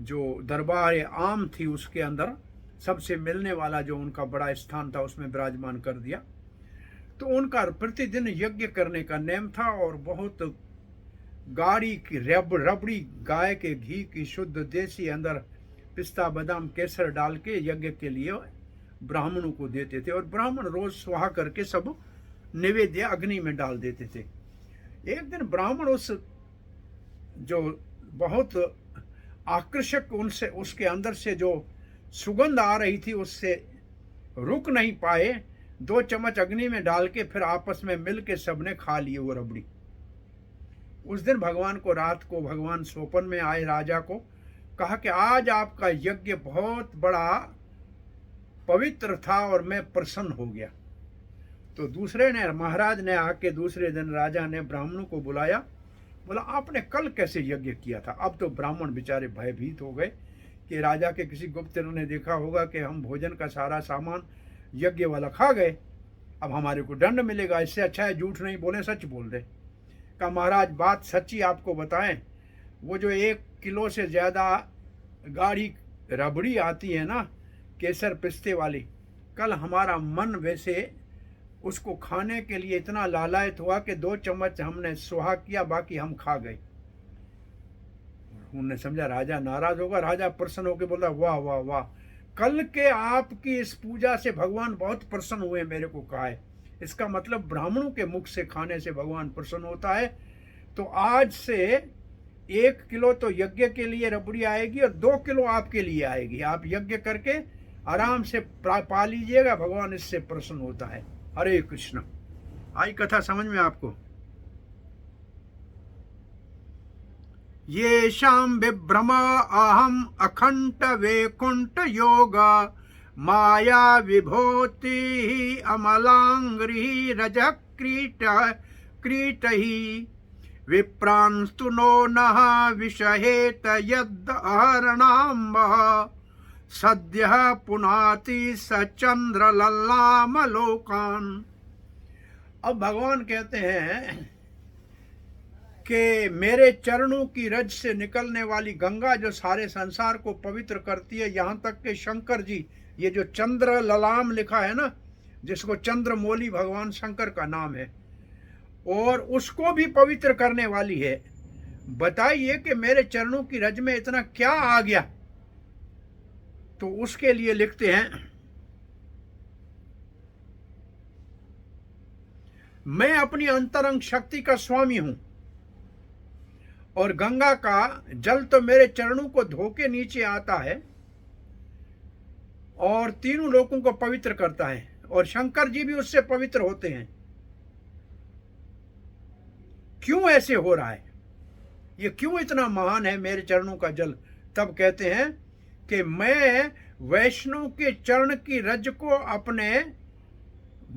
जो दरबार आम थी उसके अंदर सबसे मिलने वाला जो उनका बड़ा स्थान था उसमें विराजमान कर दिया। तो उनका प्रतिदिन यज्ञ करने का नियम था और बहुत गाढ़ी की रबड़ी गाय के घी की शुद्ध देसी अंदर पिस्ता बादाम केसर डाल के यज्ञ के लिए ब्राह्मणों को देते थे और ब्राह्मण रोज स्वाहा करके सब निवेद्य अग्नि में डाल देते थे। एक दिन ब्राह्मण उस जो बहुत आकर्षक उनसे उसके अंदर से जो सुगंध आ रही थी उससे रुक नहीं पाए, 2 चम्मच अग्नि में डाल के फिर आपस में मिल के सबने खा लिए वो रबड़ी। उस दिन भगवान को रात को भगवान स्वप्न में आए, राजा को कहा कि आज आपका यज्ञ बहुत बड़ा पवित्र था और मैं प्रसन्न हो गया। तो दूसरे ने महाराज ने आके दूसरे दिन राजा ने ब्राह्मणों को बुलाया, बोला आपने कल कैसे यज्ञ किया था। अब तो ब्राह्मण बेचारे भयभीत हो गए कि राजा के किसी गुप्तचर ने देखा होगा कि हम भोजन का सारा सामान यज्ञ वाला खा गए, अब हमारे को दंड मिलेगा, इससे अच्छा है झूठ नहीं बोले सच बोल दे। कहा महाराज बात सच्ची आपको बताएं, वो जो 1 किलो से ज़्यादा गाढ़ी रबड़ी आती है ना केसर पिस्ते वाली, कल हमारा मन वैसे उसको खाने के लिए इतना लालायत हुआ कि 2 चम्मच हमने सुहा किया, बाकी हम खा गए। उन्होंने समझा राजा नाराज होगा, राजा प्रसन्न होकर बोला वाह वाह वाह, कल के आपकी इस पूजा से भगवान बहुत प्रसन्न हुए, मेरे को कहा है। इसका मतलब ब्राह्मणों के मुख से खाने से भगवान प्रसन्न होता है। तो आज से 1 किलो तो यज्ञ के लिए रबड़ी आएगी और 2 किलो आपके लिए आएगी। आप यज्ञ करके आराम से पा लीजिएगा, भगवान इससे प्रसन्न होता है। हरे कृष्ण। आई कथा समझ में आपको? ये शाम विभ्रम अहम अखंड वैकुंठ योग माया विभूति अमलांग्री रज क्रीट ही विप्रांस्तु नो नः विषहेत यद् अहरणाम्ब सद्यः पुनाति स चंद्र लल्लाम लोकान। अब भगवान कहते हैं कि मेरे चरणों की रज से निकलने वाली गंगा जो सारे संसार को पवित्र करती है, यहाँ तक कि शंकर जी, ये जो चंद्र ललाम लिखा है ना, जिसको चंद्रमौली भगवान शंकर का नाम है, और उसको भी पवित्र करने वाली है। बताइए कि मेरे चरणों की रज में इतना क्या आ गया। तो उसके लिए लिखते हैं, मैं अपनी अंतरंग शक्ति का स्वामी हूं और गंगा का जल तो मेरे चरणों को धो के नीचे आता है और तीनों लोगों को पवित्र करता है, और शंकर जी भी उससे पवित्र होते हैं। क्यों ऐसे हो रहा है, ये क्यों इतना महान है मेरे चरणों का जल? तब कहते हैं कि मैं वैष्णव के चरण की रज को अपने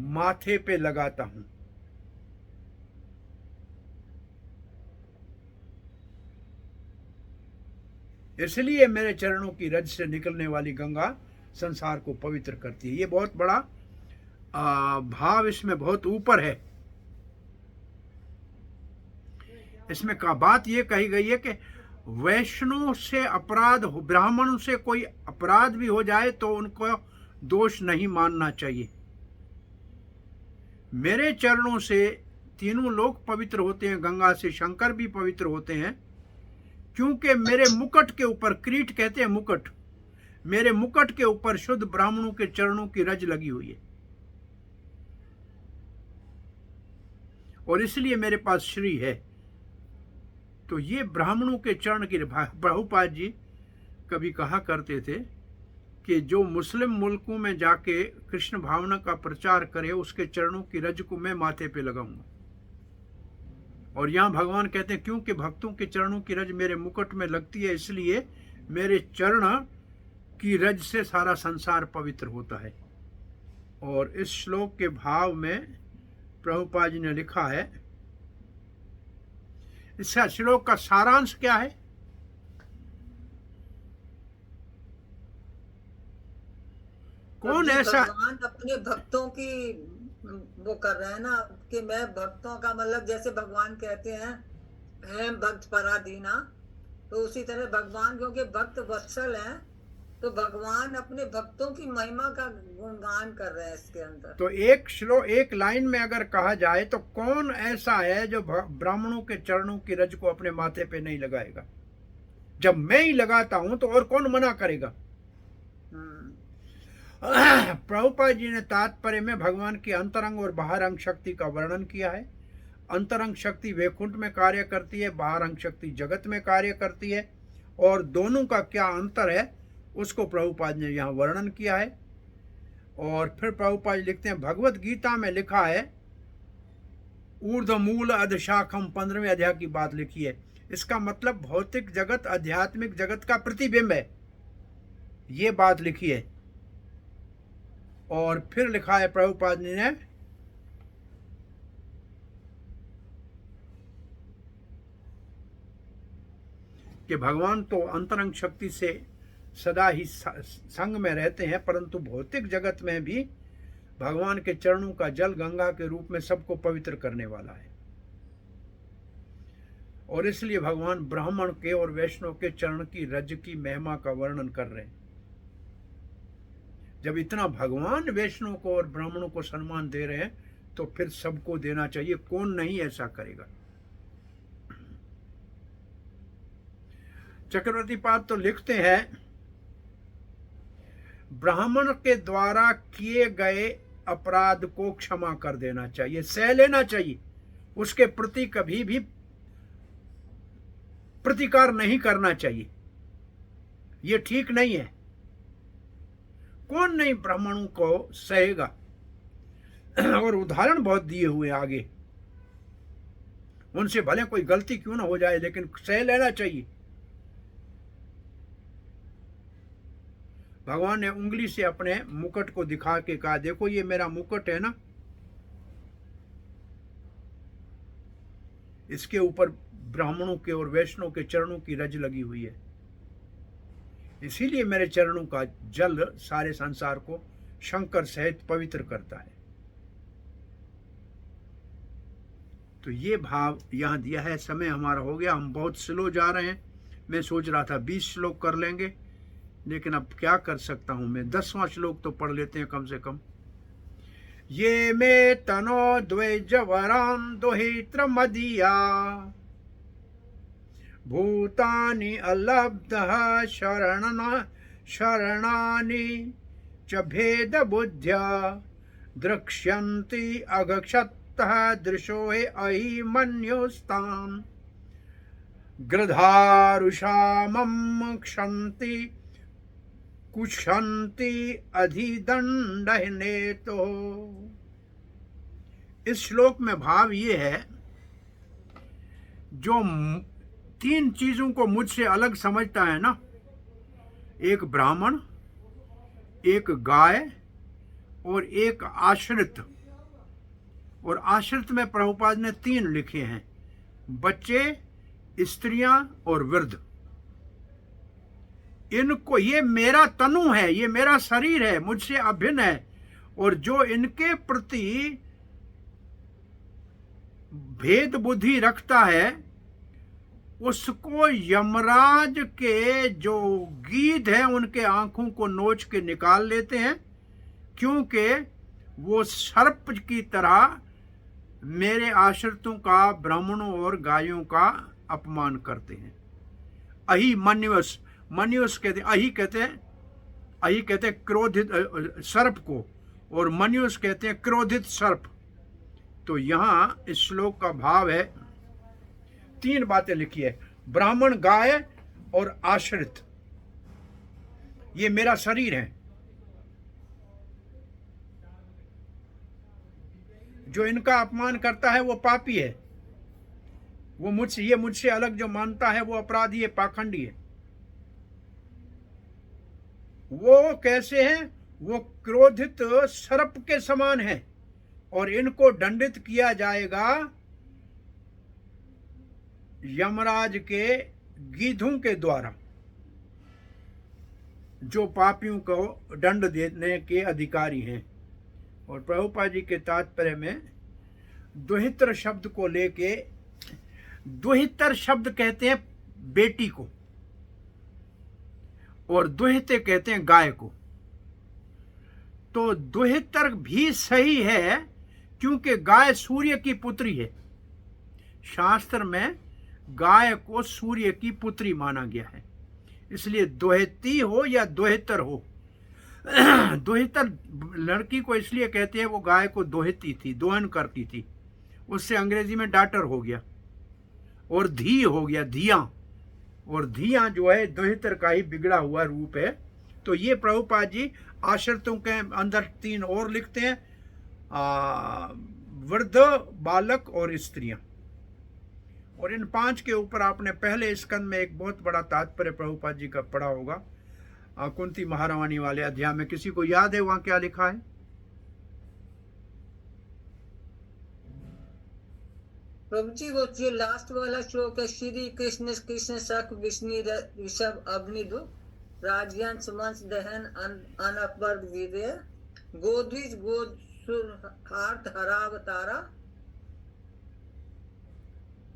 माथे पे लगाता हूं। इसलिए मेरे चरणों की रज से निकलने वाली गंगा संसार को पवित्र करती है। ये बहुत बड़ा भाव इसमें बहुत ऊपर है। इसमें का बात ये कही गई है कि वैष्णव से अपराध, ब्राह्मण से कोई अपराध भी हो जाए तो उनको दोष नहीं मानना चाहिए। मेरे चरणों से तीनों लोग पवित्र होते हैं, गंगा से शंकर भी पवित्र होते हैं, क्योंकि मेरे मुकुट के ऊपर, क्रीट कहते हैं मुकुट, मेरे मुकुट के ऊपर शुद्ध ब्राह्मणों के चरणों की रज लगी हुई है, और इसलिए मेरे पास श्री है। तो ये ब्राह्मणों के चरण की, प्रभुपाद जी कभी कहा करते थे कि जो मुस्लिम मुल्कों में जाके कृष्ण भावना का प्रचार करे उसके चरणों की रज को मैं माथे पे लगाऊंगा। और यहाँ भगवान कहते हैं क्योंकि भक्तों के चरणों की रज मेरे मुकुट में लगती है, इसलिए मेरे चरण की रज से सारा संसार पवित्र होता है। और इस श्लोक के भाव में प्रभुपाद जी ने लिखा है, इस श्लोक का सारांश क्या है? कौन ऐसा? भगवान अपने भक्तों की वो कर रहे हैं ना, कि मैं भक्तों का, मतलब जैसे भगवान कहते हैं भक्त पराधीना, तो उसी तरह भगवान क्योंकि भक्त वत्सल हैं तो भगवान अपने भक्तों की महिमा का गुणगान कर रहे हैं इसके अंदर। तो एक लाइन में अगर कहा जाए तो कौन ऐसा है जो ब्राह्मणों के चरणों की रज को अपने माथे पे नहीं लगाएगा? जब मैं ही लगाता हूं तो और कौन मना करेगा? प्रभुपाद जी ने तात्पर्य में भगवान की अंतरंग और बाहरंग शक्ति का वर्णन किया है। अंतरंग शक्ति वैकुंठ में कार्य करती है, बाहरंग शक्ति जगत में कार्य करती है, और दोनों का क्या अंतर है उसको प्रभुपाद ने यहाँ वर्णन किया है। और फिर प्रभुपाद लिखते हैं, भगवत गीता में लिखा है, ऊर्ध्व मूल अधशाखम 15वें अध्याय की बात लिखी है। इसका मतलब भौतिक जगत आध्यात्मिक जगत का प्रतिबिंब है, ये बात लिखी है। और फिर लिखा है प्रभुपाद ने, कि भगवान तो अंतरंग शक्ति से सदा ही संग में रहते हैं, परंतु भौतिक जगत में भी भगवान के चरणों का जल गंगा के रूप में सबको पवित्र करने वाला है। और इसलिए भगवान ब्राह्मण के और वैष्णव के चरण की रज की महिमा का वर्णन कर रहे हैं। जब इतना भगवान वैष्णव को और ब्राह्मणों को सम्मान दे रहे हैं तो फिर सबको देना चाहिए, कौन नहीं ऐसा करेगा? चक्रवर्ती पाद तो लिखते हैं, ब्राह्मण के द्वारा किए गए अपराध को क्षमा कर देना चाहिए, सह लेना चाहिए, उसके प्रति कभी भी प्रतिकार नहीं करना चाहिए। ये ठीक नहीं है। कौन नहीं ब्राह्मणों को सहेगा? और उदाहरण बहुत दिए हुए आगे, उनसे भले कोई गलती क्यों ना हो जाए लेकिन सह लेना चाहिए। भगवान ने उंगली से अपने मुकुट को दिखा के कहा, देखो ये मेरा मुकुट है ना, इसके ऊपर ब्राह्मणों के और वैष्णव के चरणों की रज लगी हुई है, इसीलिए मेरे चरणों का जल सारे संसार को शंकर सहित पवित्र करता है। तो ये भाव यहां दिया है। समय हमारा हो गया, हम बहुत स्लो जा रहे हैं। मैं सोच रहा था 20 श्लोक कर लेंगे, लेकिन अब क्या कर सकता हूं मैं, 10वां श्लोक तो पढ़ लेते हैं कम से कम। ये मे तनो द्वैजवराम दोहित्र मदिया भूतानि अलब्धः शरणानि च भेद बुद्ध्या द्रक्ष्यन्ति अगक्षतः दृशो अहि मन्युस्तान् गृधारुषामं क्षन्ति कुक्षन्ति अधिदण्डनेतो। इस श्लोक में भाव ये है, जो 3 चीजों को मुझसे अलग समझता है ना, एक ब्राह्मण, एक गाय और एक आश्रित। और आश्रित में प्रभुपाद ने 3 लिखे हैं, बच्चे, स्त्रियां और वृद्ध। इनको, ये मेरा तनु है, ये मेरा शरीर है, मुझसे अभिन्न है, और जो इनके प्रति भेद बुद्धि रखता है उसको यमराज के जो गीध है उनके आंखों को नोच के निकाल लेते हैं, क्योंकि वो सर्प की तरह मेरे आश्रितों का, ब्राह्मणों और गायों का अपमान करते हैं। अहि मन्युस, मन्युस कहते, अहि कहते हैं क्रोधित सर्प को, और मन्युस कहते हैं क्रोधित सर्प। तो यहाँ इस श्लोक का भाव है, 3 बातें लिखी है, ब्राह्मण, गाय और आश्रित, ये मेरा शरीर है। जो इनका अपमान करता है वो पापी है, वो मुझसे अलग जो मानता है वो अपराधी है, पाखंडी है। वो कैसे हैं? वो क्रोधित सर्प के समान है, और इनको दंडित किया जाएगा यमराज के गीधों के द्वारा, जो पापियों को दंड देने के अधिकारी हैं। और प्रभुपाद जी के तात्पर्य में दुहित्र शब्द को लेके, दुहितर शब्द कहते हैं बेटी को, और दुहिते कहते हैं गाय को। तो दुहितर भी सही है क्योंकि गाय सूर्य की पुत्री है। शास्त्र में गाय को सूर्य की पुत्री माना गया है, इसलिए दुहिती हो या दुहितर हो। दुहितर लड़की को इसलिए कहते हैं वो गाय को दोहती थी, दोहन करती थी, उससे अंग्रेजी में डाटर हो गया और धी हो गया, धिया। और धिया जो है दुहितर का ही बिगड़ा हुआ रूप है। तो ये प्रभुपाद जी आश्रितों के अंदर 3 और लिखते हैं, वृद्ध, बालक और स्त्रियां। और इन 5 के ऊपर आपने पहले स्कंद में एक बहुत बड़ा तात्पर्य प्रभुपाद जी का पढ़ा होगा, कुंती महारानी वाले अध्याय में। किसी को याद है वहां क्या लिखा है? प्रभु जी वो जो लास्ट वाला श्लोक है, श्री कृष्ण कृष्ण सख विष्णु ऋषभ अग्निदु राजयन सुमंस दहन अनकबर वीर्य गोद्विज गोसुर हार्थ हरावतारा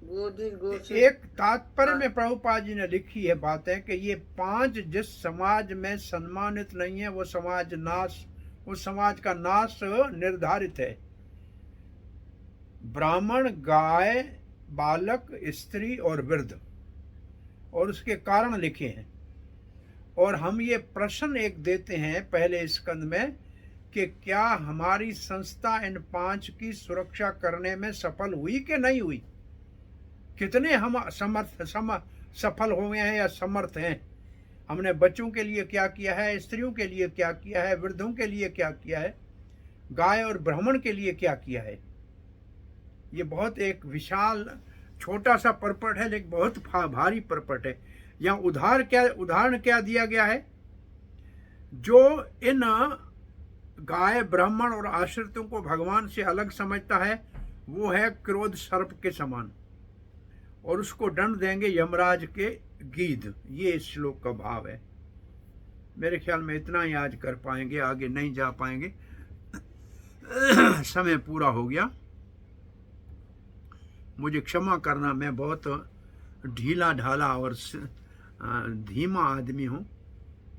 गोद्विज गोसुर। एक तात्पर्य में प्रभुपाद जी ने लिखी है बात है कि ये 5 जिस समाज में सम्मानित नहीं है वो समाज नाश, उस समाज का नाश निर्धारित है। ब्राह्मण, गाय, बालक, स्त्री और वृद्ध, और उसके कारण लिखे हैं। और हम ये प्रश्न एक देते हैं पहले स्कंद में कि क्या हमारी संस्था इन 5 की सुरक्षा करने में सफल हुई कि नहीं हुई? कितने हम सफल हुए हैं या समर्थ हैं? हमने बच्चों के लिए क्या किया है, स्त्रियों के लिए क्या किया है, वृद्धों के लिए क्या किया है, गाय और ब्राह्मण के लिए क्या किया है? ये बहुत एक विशाल छोटा सा परपट है, लेकिन बहुत भारी परपट है। यहाँ उदाहरण क्या दिया गया है? जो इन गाय, ब्राह्मण और आश्रितों को भगवान से अलग समझता है वो है क्रोध सर्प के समान, और उसको दंड देंगे यमराज के गीध। ये इस श्लोक का भाव है। मेरे ख्याल में इतना ही आज कर पाएंगे, आगे नहीं जा पाएंगे। समय पूरा हो गया, मुझे क्षमा करना, मैं बहुत ढीला ढाला और धीमा आदमी हूँ,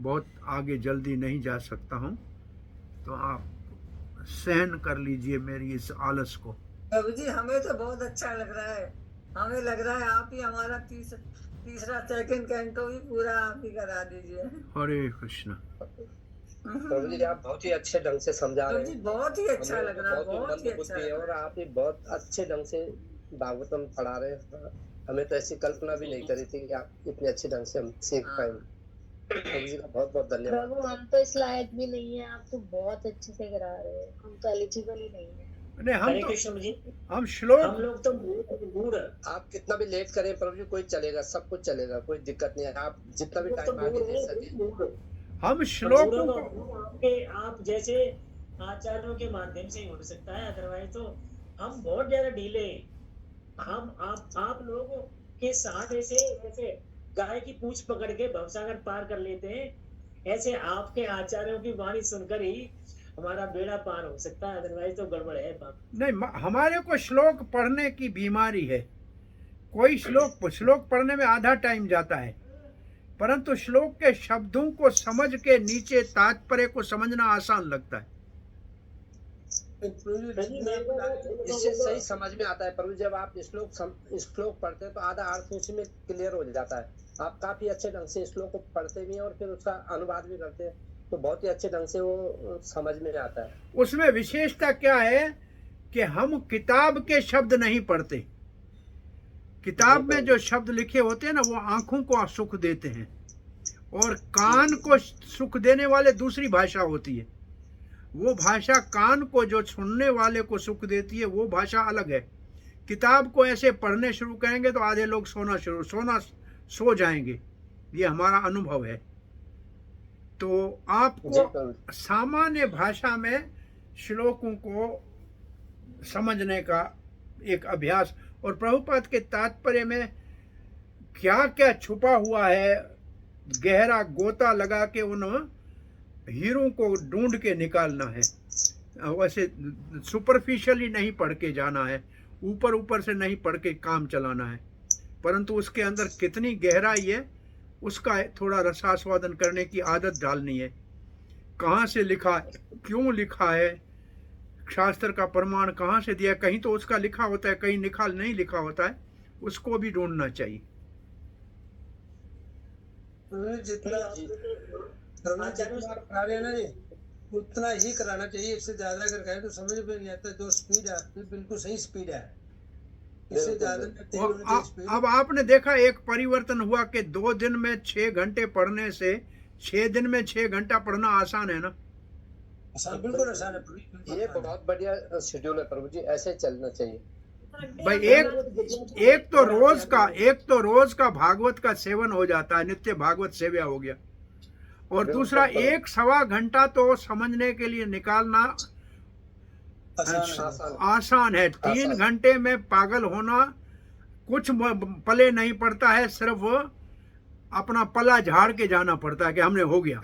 बहुत आगे जल्दी नहीं जा सकता हूँ, तो आप सहन कर लीजिए मेरी इस आलस को। प्रभु जी हमें तो बहुत अच्छा लग रहा है, हमें लग रहा है आप ही हमारा तीसरा सेकंड कैंटो भी पूरा आप ही करा दीजिए। हरे कृष्ण। प्रभु जी आप बहुत ही अच्छे ढंग से समझा रहे हैं, बहुत ही अच्छा लग रहा है, बहुत ही अच्छा लग रहा है। और आप ही बहुत अच्छे ढंग से भागवतम पढ़ा रहे हैं। हमें तो ऐसी कल्पना भी नहीं करी थी कि आप इतने अच्छे ढंग से हम सीख पाएंगे। प्रभु जी का बहुत बहुत धन्यवाद। प्रभु हम तो इस लायक भी नहीं है, आप तो बहुत अच्छे से करा रहे हैं, हम तो एलिजिबल ही नहीं है। नहीं, हरे कृष्ण जी, हम श्लोक, हम लोग तो मूड, आप कितना भी लेट करें प्रभु जी कोई चलेगा, सब कुछ चलेगा, कोई दिक्कत नहीं है। आप जितना भी टाइम आगे दे सके। हम श्लोकों को आप जैसे आचार्यों के माध्यम से ही हो सकता है, अदरवाइज तो हम बहुत ज्यादा ढीले। हम आप लोगों के साथ ऐसे गाय की पूंछ पकड़ के भवसागर पार कर लेते हैं। ऐसे आपके आचार्यों की वाणी सुनकर ही हमारा बेड़ा पार हो सकता है, अदरवाइज तो गड़बड़ है बाप। नहीं, हमारे को श्लोक पढ़ने की बीमारी है। कोई श्लोक पढ़ने में आधा टाइम जाता है, परंतु श्लोक के शब्दों को समझ के नीचे तात्पर्य को समझना आसान लगता है। इससे सही समझ में आता है प्रभु। जब आप श्लोक पढ़ते हैं तो आधा अर्थ उसमें क्लियर हो जाता है। आप काफी अच्छे ढंग से श्लोक को पढ़ते भी हैं और फिर उसका अनुवाद भी करते हैं, तो बहुत ही अच्छे ढंग से वो समझ में आता है। उसमें विशेषता क्या है कि हम किताब के शब्द नहीं पढ़ते। किताब में जो शब्द लिखे होते हैं ना, वो आंखों को सुख देते हैं, और कान को सुख देने वाले दूसरी भाषा होती है। वो भाषा कान को जो सुनने वाले को सुख देती है, वो भाषा अलग है। किताब को ऐसे पढ़ने शुरू करेंगे तो आधे लोग सो जाएंगे। ये हमारा अनुभव है। तो आपको सामान्य भाषा में श्लोकों को समझने का एक अभ्यास, और प्रभुपाद के तात्पर्य में क्या क्या छुपा हुआ है, गहरा गोता लगा के उन हीरों को ढूंढ के निकालना है। वैसे सुपरफिशियली नहीं पढ़ के जाना है, ऊपर से नहीं पढ़ के काम चलाना है, परंतु उसके अंदर कितनी गहराई है उसका थोड़ा रसास्वादन करने की आदत डालनी है। कहाँ से लिखा है, क्यों लिखा है, शास्त्र का प्रमाण कहाँ से दिया, कहीं तो उसका लिखा होता है, कहीं लिखा नहीं लिखा होता है, उसको भी ढूंढना चाहिए। जितना करा रहे हैं ना जी, उतना ही कराना चाहिए। इससे ज्यादा अगर कहें तो समझ में नहीं आता। जो स्पीड है आपकी बिल्कुल सही स्पीड है, इससे ज्यादा तेज होनी चाहिए स्पीड। अब आपने देखा एक परिवर्तन हुआ कि 2 दिन में 6 घंटे पढ़ने से 6 दिन में 6 घंटा पढ़ना आसान है ना। आसान, बिल्कुल आसान है। ये बहुत बढ़िया शेड्यूल है प्रभु जी, ऐसे चलना चाहिए भाई। एक तो रोज का भागवत का सेवन हो जाता है, नित्य भागवत सेव्या हो गया। और दूसरा 1-1.25 घंटा तो समझने के लिए निकालना आसान है। 3 घंटे में पागल होना कुछ पले नहीं पड़ता है, सिर्फ अपना पला झाड़ के जाना पड़ता है कि हमने हो गया।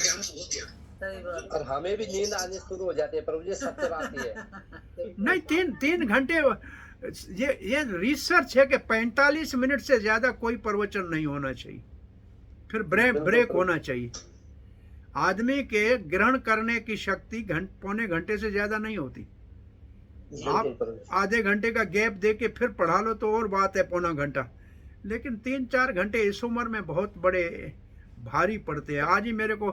और हमें भी नींद आने शुरू हो जाती है प्रभु जी, सत्य बात है। नहीं, 3 घंटे ये रिसर्च है कि 45 मिनट से ज्यादा कोई प्रवचन नहीं होना चाहिए, फिर ब्रेक होना चाहिए। आदमी के ग्रहण करने की शक्ति पौने घंटे से ज्यादा नहीं होती। आप आधे घंटे का गैप दे के फिर पढ़ा लो तो और बात है, पौना घंटा। लेकिन 3-4 घंटे इस उम्र में बहुत बड़े भारी पड़ते हैं। आज ही मेरे को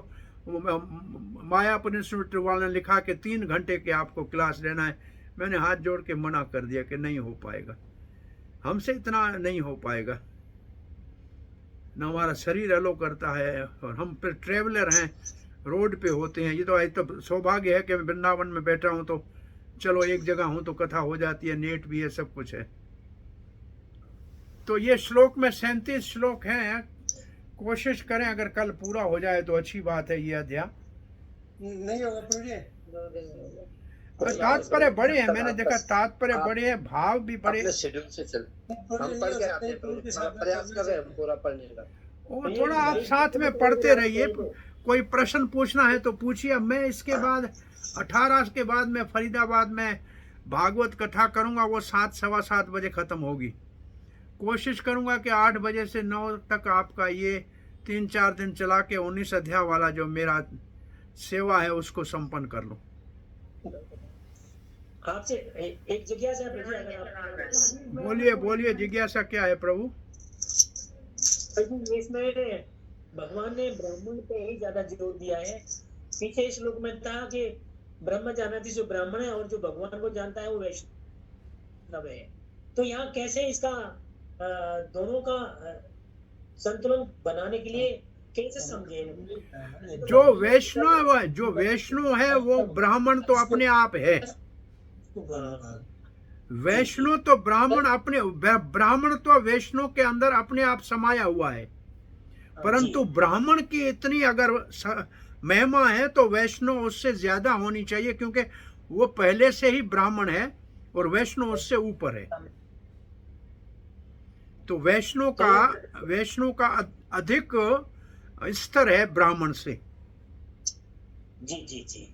मायापुर इंस्टीट्यूट वाले ने लिखा कि 3 घंटे के आपको क्लास लेना है। मैंने हाथ जोड़ के मना कर दिया कि नहीं हो पाएगा, हमसे इतना नहीं हो पाएगा, न हमारा शरीर अलो करता है, और हम फिर ट्रेवलर हैं, रोड पे होते हैं। ये तो सौभाग्य है कि मैं वृंदावन में बैठा हूँ, तो चलो एक जगह हूँ तो कथा हो जाती है, नेट भी है, सब कुछ है। तो ये श्लोक में 37 श्लोक हैं। कोशिश करें अगर कल पूरा हो जाए तो अच्छी बात है। ये अध्याय नहीं होगा प्रभु जी, तात्पर्य बड़े हैं, मैंने देखा तात्पर्य बड़े हैं, भाव भी बड़े। शेड्यूल से चल हम पढ़ के आते हैं प्रभु जी, प्रयास कर रहे हैं पूरा पढ़ने का। और थोड़ा आप साथ में पढ़ते रहिए। कोई प्रश्न पूछना है तो पूछिए। मैं इसके बाद 18 के बाद मैं फरीदाबाद में भागवत कथा करूंगा, वो 7-7:15 बजे खत्म होगी। कोशिश करूंगा कि 8 बजे से 9 तक आपका ये 3-4 दिन चला के 19 अध्याय वाला जो मेरा सेवा है उसको संपन्न कर लूं। आपसे एक जिज्ञासा है प्रभु, अगर आप बोलिए जिज्ञासा क्या है प्रभु? इसमें भगवान ने ब्राह्मण पे ही ज्यादा जोर दिया है। पीछे श्लोक में था कि ब्रह्म जानती जो ब्राह्मण है और जो भगवान को जानता है वो वैष्णव है। तो यहाँ कैसे इसका दोनों का संतुलन बनाने के लिए कैसे समझे? जो वैष्णव है वो ब्राह्मण तो अपने आप है। वैष्णव तो ब्राह्मण तो वैष्णव के अंदर अपने आप समाया हुआ है। परंतु ब्राह्मण की इतनी अगर महिमा है तो वैष्णव उससे ज्यादा होनी चाहिए, क्योंकि वो पहले से ही ब्राह्मण है और वैष्णव उससे ऊपर है। तो वैष्णव का अधिक स्तर है ब्राह्मण से। जी।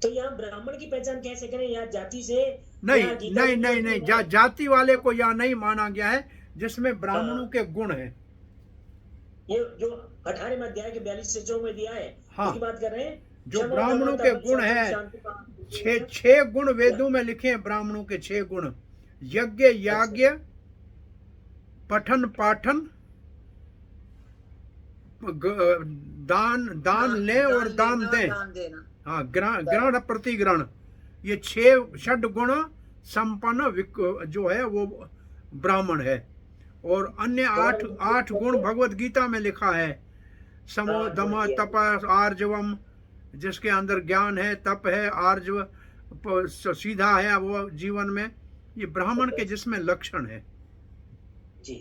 तो यहाँ ब्राह्मण की पहचान कैसे करें? या जाति से? नहीं, जाति वाले को यहाँ नहीं माना गया है, जिसमें ब्राह्मणों के गुण है। ये जो 18वें अध्याय के 42 से 4 में दिया है, हाँ, उसकी बात कर रहे हैं। जो ब्राह्मणों के गुण है, 6 गुण वेदों में लिखे हैं। ब्राह्मणों के 6 गुण: यज्ञ याज्ञ, पठन पाठन, दान ले और दान दें, हाँ, ग्रहण प्रतिग्रहण। ये 6 गुण संपन्न जो है वो ब्राह्मण है। और अन्य 8 गुण भगवत गीता में लिखा है। समो दम तप आर्जवम, जिसके अंदर ज्ञान है, तप है, आर्जव सीधा है वो जीवन में, ये ब्राह्मण के जिसमें लक्षण है। जी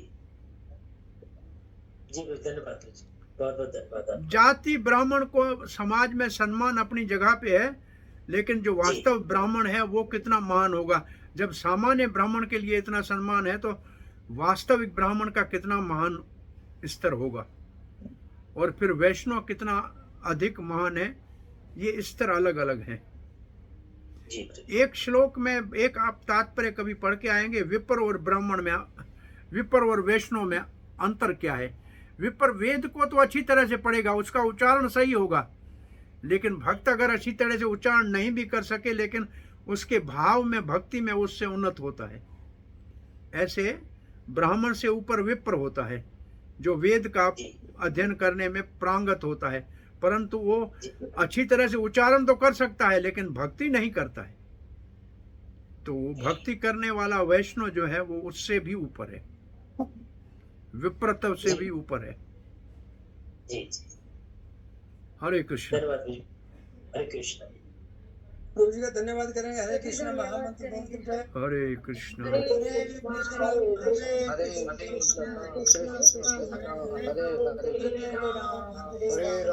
धन्यवाद, बहुत धन्यवाद। जाति ब्राह्मण को समाज में सम्मान अपनी जगह पे है, लेकिन जो वास्तव ब्राह्मण है वो कितना महान होगा। जब सामान्य ब्राह्मण के लिए इतना सम्मान है तो वास्तविक ब्राह्मण का कितना महान स्तर होगा। और फिर वैष्णव कितना अधिक महान है, ये स्तर अलग अलग हैं। एक श्लोक में एक आप तात्पर्य कभी पढ़ के आएंगे, विप्र और ब्राह्मण में, विप्र और वैष्णव में अंतर क्या है। विप्र वेद को तो अच्छी तरह से पढ़ेगा, उसका उच्चारण सही होगा, लेकिन भक्त अगर अच्छी तरह से उच्चारण नहीं भी कर सके लेकिन उसके भाव में, भक्ति में उससे उन्नत होता है। ऐसे ब्राह्मण से ऊपर विप्र होता है जो वेद का अध्ययन करने में प्रांगत होता है, परंतु वो अच्छी तरह से उच्चारण तो कर सकता है लेकिन भक्ति नहीं करता है। तो भक्ति करने वाला वैष्णव जो है वो उससे भी ऊपर है, विप्रत्व से भी ऊपर है। हरे कृष्ण। हरे कृष्ण। प्रभु जी का धन्यवाद करेंगे। हरे कृष्ण महामंत्र बोलकर जय। हरे कृष्ण। हरे हरे हरे